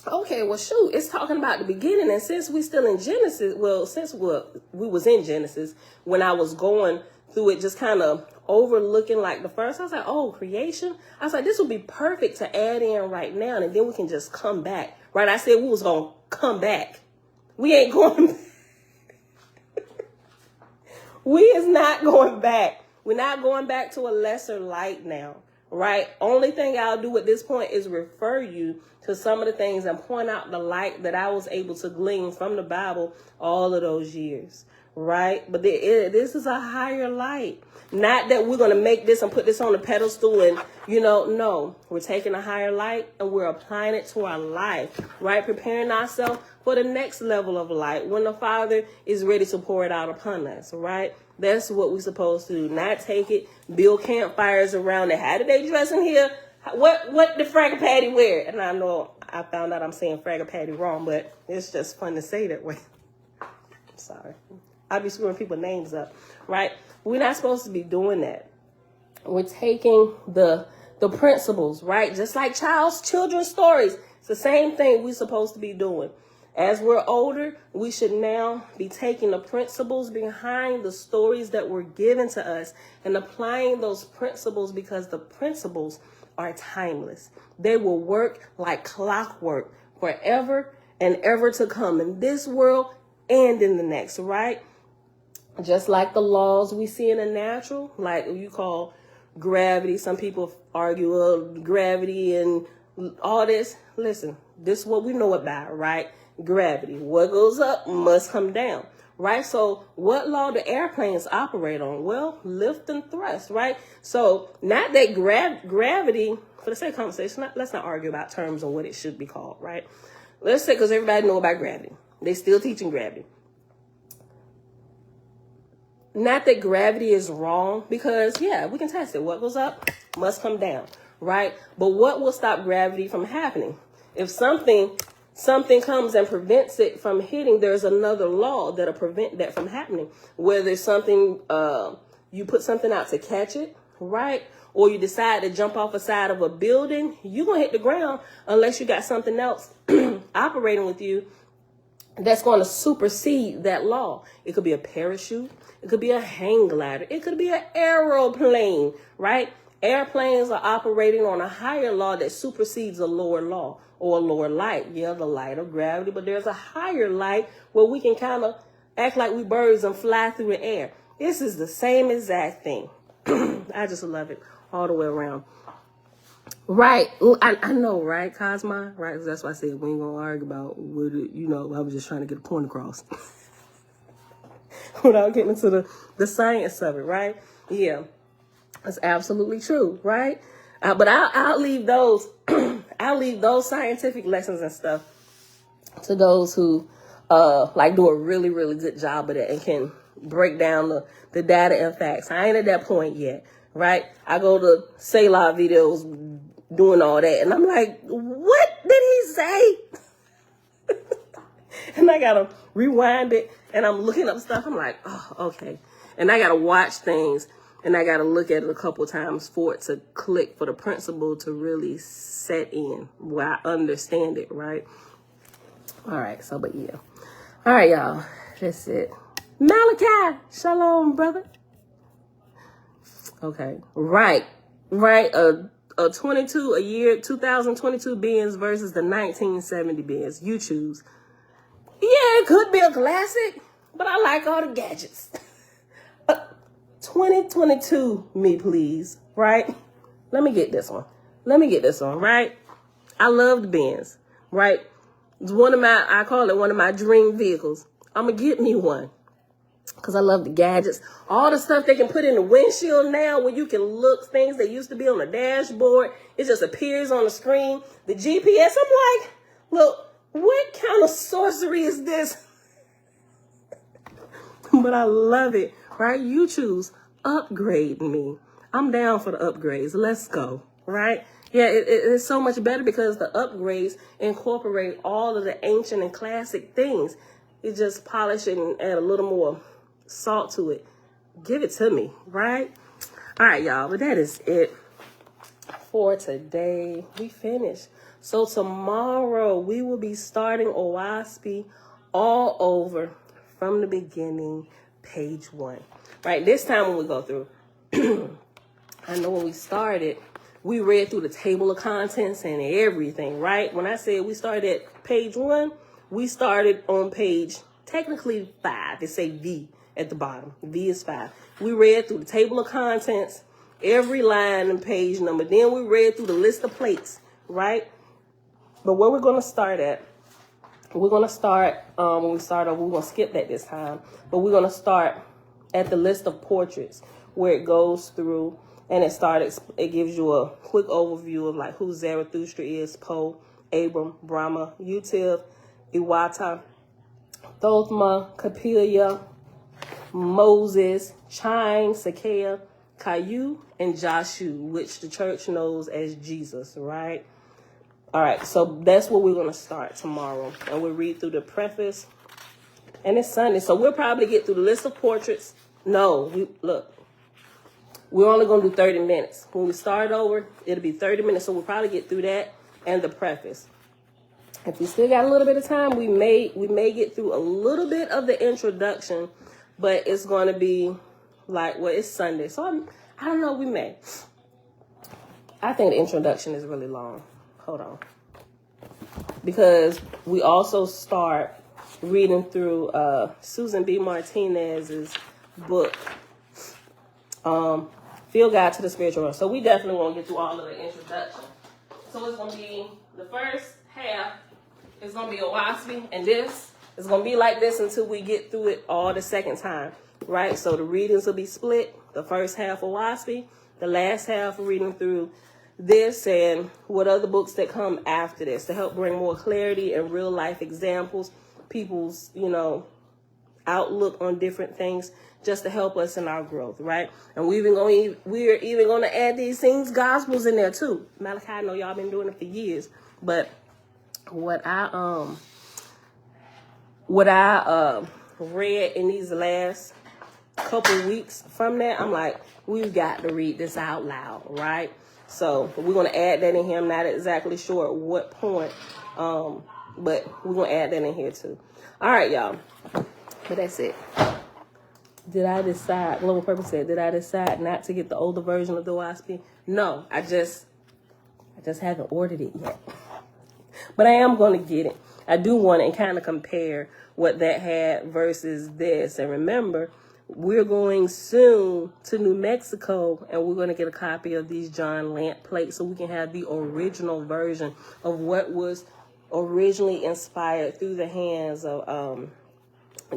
A: okay, well, shoot, it's talking about the beginning. And since we still in Genesis, we was in Genesis when I was going through it, just kind of overlooking like the first, I was like, oh, creation. I was like, this would be perfect to add in right now. And then we can just come back, right? I said we was going to come back. We ain't going back. We is not going back. We're not going back to a lesser light now, right? Only thing I'll do at this point is refer you to some of the things and point out the light that I was able to glean from the Bible all of those years, right? But this is a higher light. Not that we're going to make this and put this on a pedestal and, no. We're taking a higher light and we're applying it to our life, right? Preparing ourselves for the next level of light when the Father is ready to pour it out upon us, right? That's what we're supposed to do. Not take it, build campfires around it. How did they dress in here? What did Fraggle Patty wear? And I know I found out I'm saying Fraggle Patty wrong, but it's just fun to say that way. I'm sorry. I'll be screwing people's names up, right? We're not supposed to be doing that. We're taking the principles, right? Just like children's stories. It's the same thing we're supposed to be doing. As we're older, we should now be taking the principles behind the stories that were given to us and applying those principles, because the principles are timeless. They will work like clockwork forever and ever to come in this world and in the next, right? Just like the laws we see in the natural, like you call gravity. Some people argue gravity and all this. Listen, this is what we know about, right? Gravity. What goes up must come down, right? So what law do airplanes operate on? Well, lift and thrust, right? So not that gravity, for the sake of conversation, let's not argue about terms on what it should be called, right? Let's say, because everybody know about gravity. They still teaching gravity. Not that gravity is wrong, because, yeah, we can test it. What goes up must come down, right? But what will stop gravity from happening? If something comes and prevents it from hitting, there's another law that'll prevent that from happening. Whether it's something, you put something out to catch it, right? Or you decide to jump off the side of a building, you're going to hit the ground unless you got something else operating with you that's going to supersede that law. It could be a parachute. It could be a hang glider. It could be an aeroplane, right? Airplanes are operating on a higher law that supersedes a lower law or a lower light. Yeah, the light of gravity, but there's a higher light where we can kind of act like we birds and fly through the air. This is the same exact thing. I just love it all the way around. Right. I know, right, Cosma? Right, because that's why I said we ain't going to argue about what it, I was just trying to get a point across. Without getting into the science of it, right? Yeah, that's absolutely true, right? But I'll leave those scientific lessons and stuff to those who do a really, really good job of it and can break down the data and facts. I ain't at that point yet, right? I go to Selah videos doing all that, and I'm like, what did he say? And I gotta rewind it, and I'm looking up stuff. I'm like, oh, okay. And I gotta watch things, and I gotta look at it a couple times for it to click, for the principle to really set in where I understand it, right? All right, but yeah. All right, y'all. That's it. Malachi, shalom, brother. Okay, right. A 2022 Benz versus the 1970 Benz. You choose. Yeah, it could be a classic, but I like all the gadgets. 2022, me please, right? Let me get this one, right? I love the Benz, right? It's I call it one of my dream vehicles. I'm going to get me one because I love the gadgets. All the stuff they can put in the windshield now where you can look, things that used to be on the dashboard, it just appears on the screen. The GPS, I'm like, look, what kind of sorcery is this? But I love it, right? You choose. Upgrade me. I'm down for the upgrades. Let's go, right? Yeah, it's so much better because the upgrades incorporate all of the ancient and classic things. You just polish it and add a little more salt to it. Give it to me, right? All right, y'all, but that is it for today. We finished. So tomorrow we will be starting Oahspe all over from the beginning, page 1. Right, this time when we go through, I know when we started, we read through the table of contents and everything, right? When I said we started at page 1, we started on page, technically 5. They say V at the bottom. V is 5. We read through the table of contents, every line and page number. Then we read through the list of plates, right? But where we're going to start at we're going to start, when we start over, we're going to skip that this time, but we're going to start at the list of portraits where it goes through, and it gives you a quick overview of like who Zarathustra is, Poe, Abram, Brahma, Utiv, Iwata, Thothma, Kapilia, Moses, Chang, Sakea, Caillou, and Jashu, which the church knows as Jesus, right? All right, so that's what we're going to start tomorrow. And we'll read through the preface. And it's Sunday, so we'll probably get through the list of portraits. No, we're only going to do 30 minutes. When we start over, it'll be 30 minutes, so we'll probably get through that and the preface. If we still got a little bit of time, we may get through a little bit of the introduction, but it's going to be like, well, it's Sunday, so I don't know, we may. I think the introduction is really long. Hold on. Because we also start reading through Susan B. Martinez's book, Field Guide to the Spiritual World. So we definitely won't get through all of the introduction. So it's going to be, the first half is going to be Oahspe, and this is going to be like this until we get through it all the second time, right? So the readings will be split. The first half Oahspe, the last half reading through this and what other books that come after this to help bring more clarity and real life examples, people's, outlook on different things, just to help us in our growth, right? And we're even going to add these things, gospels in there too. Malachi, I know y'all been doing it for years, but what I read in these last couple weeks from that, I'm like, we've got to read this out loud, right? So we're going to add that in here. I'm not exactly sure at what point, but we're going to add that in here too. All right, y'all. But that's it. Did I decide, Global Purpose said, did I decide not to get the older version of the Oahspe? No, I just haven't ordered it yet. But I am going to get it. I do want to kind of compare what that had versus this. And remember, we're going soon to New Mexico, and we're going to get a copy of these John Lamp plates so we can have the original version of what was originally inspired through the hands of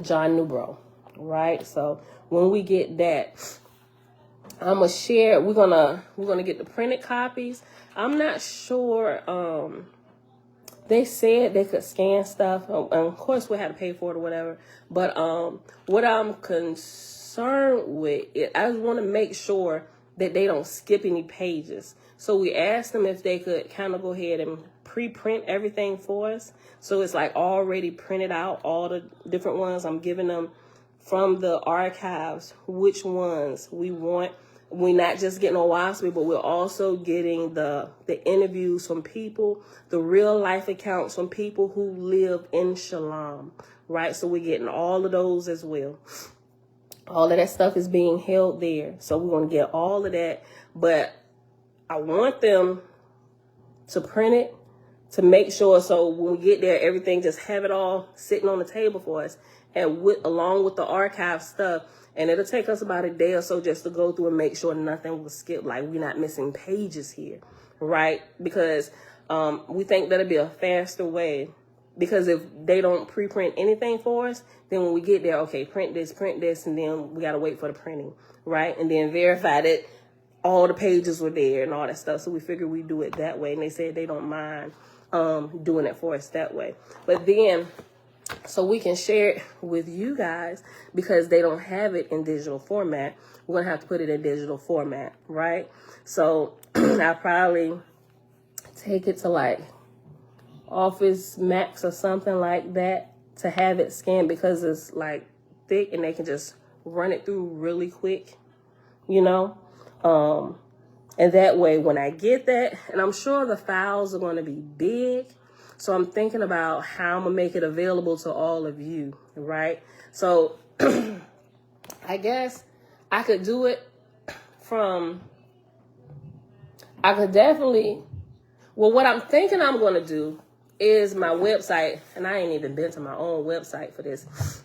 A: John Newbro, right? So when we get that, I'm gonna share. We're gonna get the printed copies. I'm not sure. They said they could scan stuff, and of course we'll have to pay for it or whatever. But what I'm concerned with, I just want to make sure that they don't skip any pages. So we asked them if they could kind of go ahead and pre-print everything for us. So it's like already printed out, all the different ones. I'm giving them from the archives which ones we want. We're not just getting Oahspe, but we're also getting the interviews from people, the real life accounts from people who live in Shalom, right? So we're getting all of those as well. All of that stuff is being held there. So we're going to get all of that. But I want them to print it to make sure, so when we get there, everything, just have it all sitting on the table for us, and along with the archive stuff. And it'll take us about a day or so just to go through and make sure nothing was skipped, like we're not missing pages here, right? Because we think that'll be a faster way. Because if they don't pre-print anything for us, then when we get there, okay, print this, and then we got to wait for the printing, right? And then verify that all the pages were there and all that stuff. So we figured we'd do it that way. And they said they don't mind doing it for us that way. But then, so we can share it with you guys, because they don't have it in digital format. We're going to have to put it in digital format, right? So I'll probably take it to like Office Max or something like that to have it scanned, because it's like thick and they can just run it through really quick, and that way when I get that, and I'm sure the files are going to be big, so I'm thinking about how I'm going to make it available to all of you, right? So I guess I could do it what I'm thinking I'm going to do is my website, and I ain't even been to my own website for this,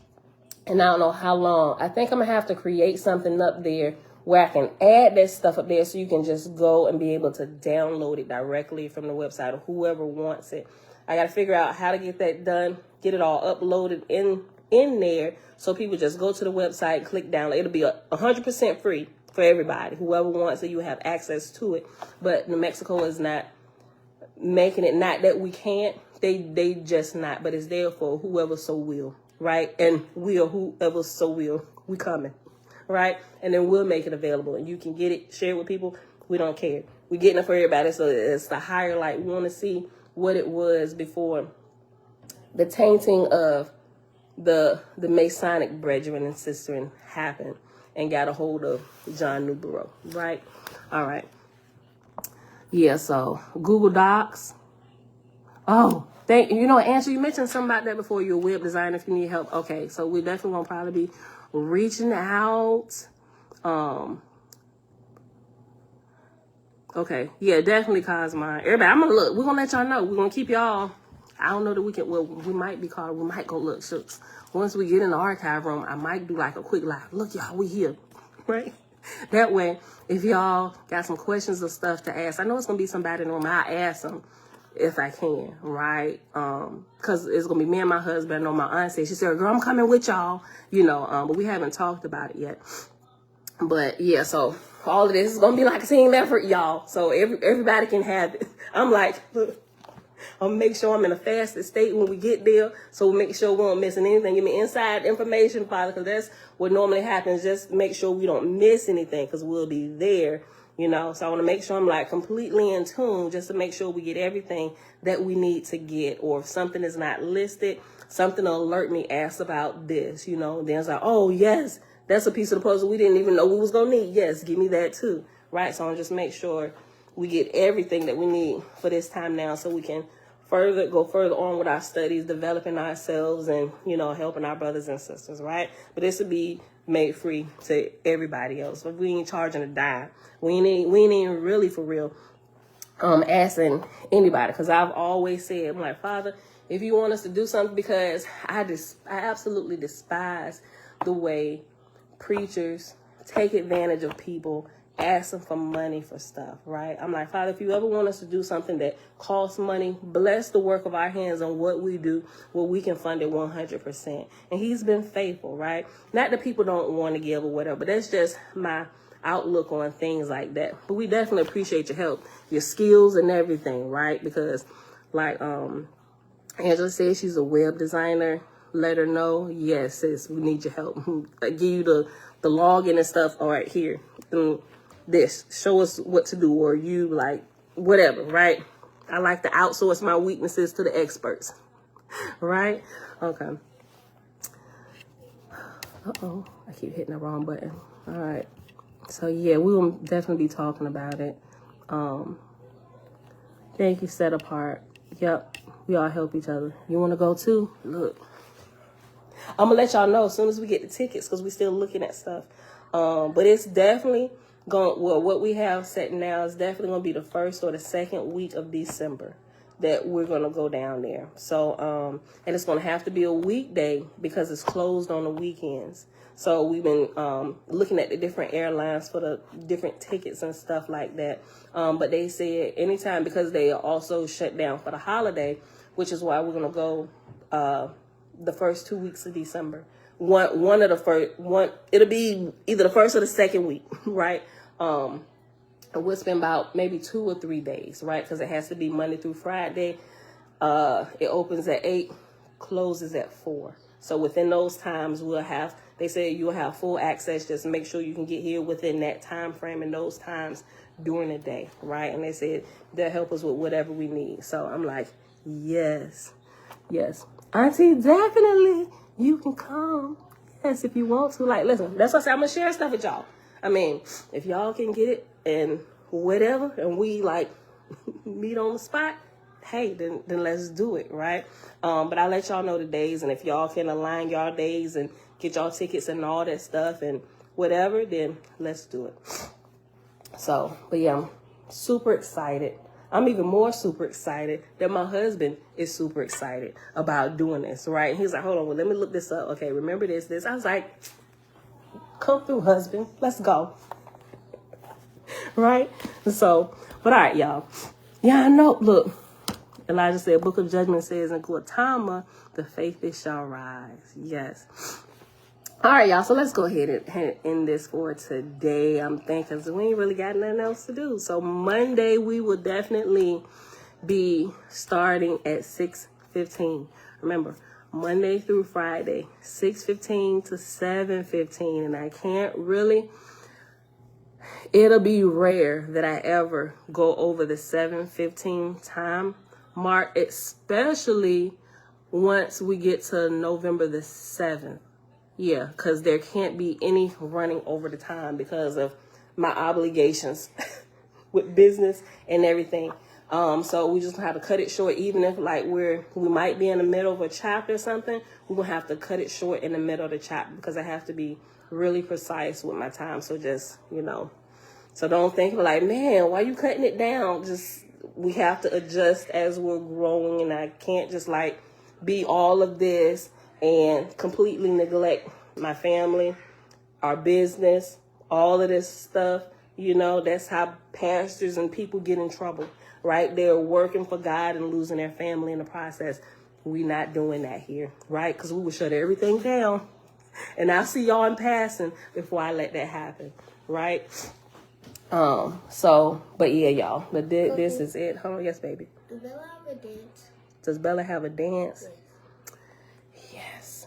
A: and I don't know how long. I think I'm going to have to create something up there where I can add that stuff up there so you can just go and be able to download it directly from the website, or whoever wants it. I got to figure out how to get that done, get it all uploaded in there, so people just go to the website, click download. It'll be 100% free for everybody, whoever wants it. You have access to it. But New Mexico is not making it, not that we can't, they just not, but it's there for whoever so will, right? And whoever so will, we coming, right? And then we'll make it available, and you can get it, share it with people. We don't care. We're getting it for everybody, so it's the higher light. We want to see what it was before the tainting of the Masonic brethren and sisterin happened and got a hold of John Newborough, right? All right. Yeah, so Google Docs. Oh, Answer, you mentioned something about that before. You're a web designer if you need help. Okay, so we definitely gonna probably be reaching out. Okay, yeah, definitely cause mine. Everybody, I'm gonna look. We're gonna let y'all know. We're gonna keep y'all. I don't know that we can. Well, we might be called. We might go look. Shucks. Once we get in the archive room, I might do like a quick live. Look, y'all, we here, right? That way, if y'all got some questions or stuff to ask, I know it's gonna be somebody in the room. I'll ask them if I can, right? Cause it's gonna be me and my husband. I know my aunt said, she said, "Girl, I'm coming with y'all," but we haven't talked about it yet. But yeah, so all of this is gonna be like a team effort, y'all. So everybody can have it. I'm like, look, I'll make sure I'm in a fasted state when we get there, so we'll make sure we don't missing anything. Give me inside information, Father, because that's what normally happens. Just make sure we don't miss anything, because we'll be there, So I want to make sure I'm like completely in tune, just to make sure we get everything that we need to get. Or if something is not listed, something will alert me, ask about this, Then it's like, oh yes, that's a piece of the puzzle we didn't even know we was gonna need. Yes, give me that too, right? So I'll just make sure we get everything that we need for this time now, so we can go further on with our studies, developing ourselves, and helping our brothers and sisters, right? But this will be made free to everybody else. But we ain't charging a dime. We ain't even really for real asking anybody, because I've always said, I'm like, Father, if you want us to do something, because I absolutely despise the way preachers take advantage of people, ask them for money for stuff, right? I'm like, Father, if you ever want us to do something that costs money, bless the work of our hands on what we do, where we can fund it 100%. And he's been faithful, right? Not that people don't want to give or whatever, but that's just my outlook on things like that. But we definitely appreciate your help, your skills and everything, right? Because like Angela says, she's a web designer. Let her know, yes, sis, we need your help. I give you the login and stuff. All right, here. This, show us what to do, or you like whatever, right? I like to outsource my weaknesses to the experts, right? Okay. I keep hitting the wrong button. All right. So yeah, we will definitely be talking about it. Thank you, Set Apart. Yep, we all help each other. You want to go too? Look, I'm gonna let y'all know as soon as we get the tickets, because we're still looking at stuff. But it's definitely what we have set now is definitely going to be the first or the second week of December that we're going to go down there. So, and it's going to have to be a weekday because it's closed on the weekends. So we've been looking at the different airlines for the different tickets and stuff like that. But they said anytime, because they are also shut down for the holiday, which is why we're going to go the first 2 weeks of December. It'll be either the first or the second week, right? We'll spend about maybe 2 or 3 days, right? Because it has to be Monday through Friday. It opens at 8, closes at 4. So within those times, they say you'll have full access. Just make sure you can get here within that time frame and those times during the day, right? And they said they'll help us with whatever we need. So I'm like, yes, Auntie, definitely. You can come. Yes, if you want to. Like, listen, that's why I say I'm going to share stuff with y'all. I mean, if y'all can get it and whatever, and we, like, meet on the spot, hey, then let's do it, right? But I'll let y'all know the days, and if y'all can align y'all days and get y'all tickets and all that stuff and whatever, then let's do it. So, but yeah, I'm super excited. I'm even more super excited that my husband is super excited about doing this, right? He's like, hold on, well, let me look this up. Okay, remember this. I was like, come through, husband. Let's go. Right? So, but all right, y'all. Yeah, I know. Look, Elijah said, Book of Judgment says in Gautama, the faithful shall rise. Yes. All right, y'all. So let's go ahead and end this for today. I'm thinking, because we ain't really got nothing else to do. So Monday, we will definitely be starting at 6:15. Remember, Monday through Friday, 6:15 to 7:15. And I can't really, it'll be rare that I ever go over the 7:15 time mark, especially once we get to November the 7th. Yeah, because there can't be any running over the time because of my obligations with business and everything. So we just have to cut it short, even if like we might be in the middle of a chapter or something, we're going to have to cut it short in the middle of the chapter because I have to be really precise with my time. So just, so don't think like, man, why you cutting it down? Just, we have to adjust as we're growing, and I can't just like be all of this and completely neglect my family, our business, all of this stuff. That's how pastors and people get in trouble, right? They're working for God and losing their family in the process. We're not doing that here, right? Because we will shut everything down. And I'll see y'all in passing before I let that happen, right? But yeah, y'all. But this is it. Hold on, yes, baby.
B: Does Bella have a dance?
A: Does Bella have a dance?
B: Yes.
A: Yes.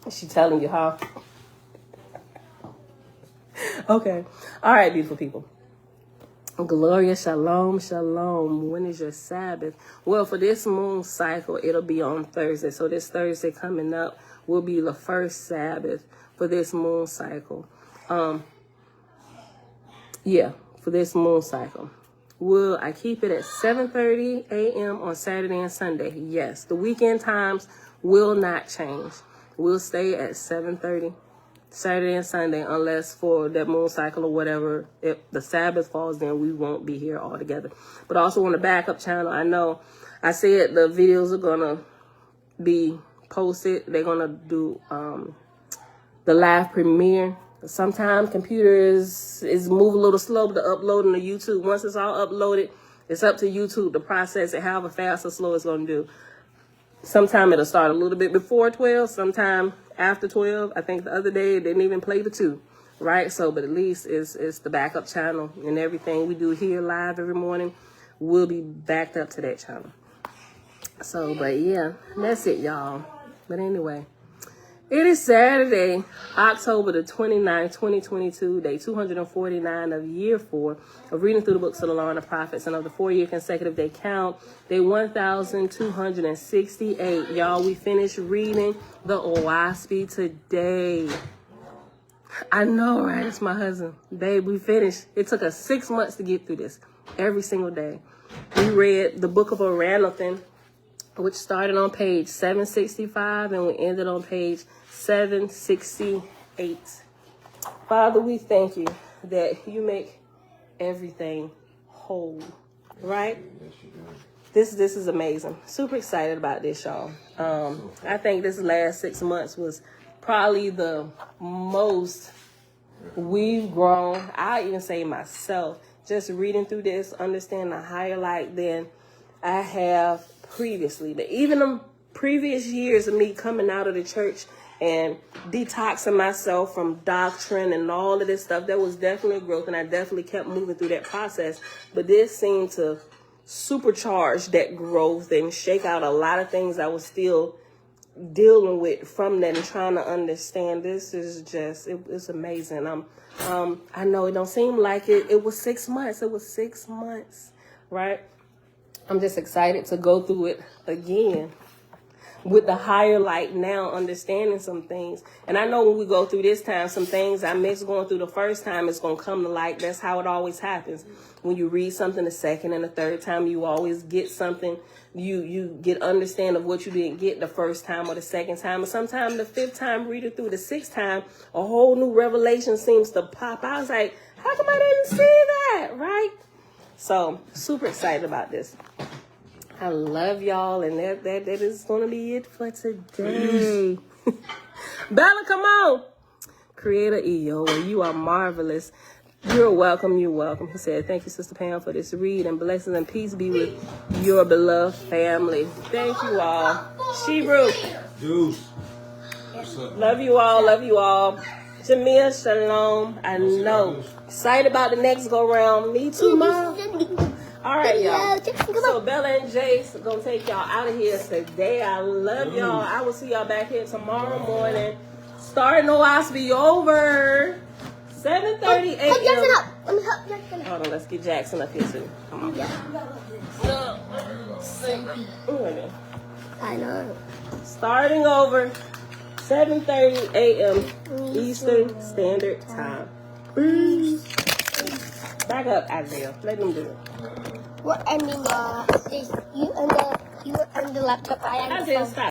A: Is she telling you, huh? Okay. All right, beautiful people. Gloria, shalom, shalom. When is your Sabbath? Well, for this moon cycle, it'll be on Thursday. So this Thursday coming up will be the first Sabbath for this moon cycle. For this moon cycle. Will I keep it at 7:30 a.m. on Saturday and Sunday? Yes. The weekend times will not change. We'll stay at 7:30 Saturday and Sunday, unless for that moon cycle or whatever, if the Sabbath falls, then we won't be here all together. But also on the backup channel, I know I said the videos are going to be posted. They're going to do the live premiere. Sometimes computers is move a little slow to uploading to YouTube. Once it's all uploaded, it's up to YouTube to process it however fast or slow it's going to do. Sometime it'll start a little bit before 12, sometime after 12. I think the other day it didn't even play the 2, right? So, but at least it's the backup channel, and everything we do here live every morning will be backed up to that channel. So, but yeah, that's it, y'all. But anyway, it is Saturday, October the 29th, 2022, day 249 of year 4 of reading through the books of the Law and the Prophets, and of the 4-year consecutive day count, day 1,268. Y'all, we finished reading the Oahspe today. I know, right? It's my husband. Babe, we finished. It took us 6 months to get through this every single day. We read the book of Ouranothen, which started on page 765 and we ended on page 768. Father, we thank you that you make everything whole, right?
C: Yes, you do.
A: This is amazing. Super excited about this, y'all. I think this last 6 months was probably the most we've grown. I even say myself, just reading through this, understanding the higher light than I have previously. But even the previous years of me coming out of the church and detoxing myself from doctrine and all of this stuff, there was definitely a growth, and I definitely kept moving through that process. But this seemed to supercharge that growth and shake out a lot of things I was still dealing with from that and trying to understand. This is just, it's amazing. I know it don't seem like it. It was 6 months. It was 6 months, right? I'm just excited to go through it again with the higher light now, understanding some things. And I know when we go through this time, some things I missed going through the first time, it's going to come to light. That's how it always happens. When you read something the second and the third time, you always get something. You get understand of what you didn't get the first time or the second time. Or sometimes the 5th time, read it through the 6th time, a whole new revelation seems to pop. I was like, how come I didn't see that, right? So, super excited about this. I love y'all, and that is going to be it for today. Bella, come on. Creator Eoa, you are marvelous. You're welcome. You're welcome. He said, thank you, Sister Pam, for this read, and blessings and peace be with your beloved family. Thank you all. Shebrew.
C: Deuce.
A: Love you all. Love you all. Jamia, shalom. I know. Excited about the next go round. Me too, Mom. All right, y'all. So Bella and Jace are going to take y'all out of here today. I love y'all. I will see y'all back here tomorrow morning. Starting Oahspe over 7:30 a.m.
B: Help Jackson up. Let me help Jackson up.
A: Hold on, let's get Jackson up here too. Come on.
B: I know.
A: Starting over 7:30 a.m. Eastern Standard Time. Back up, Isaiah. Let them do it.
B: What ending? You and the laptop. I am.
A: Isaiah, stop.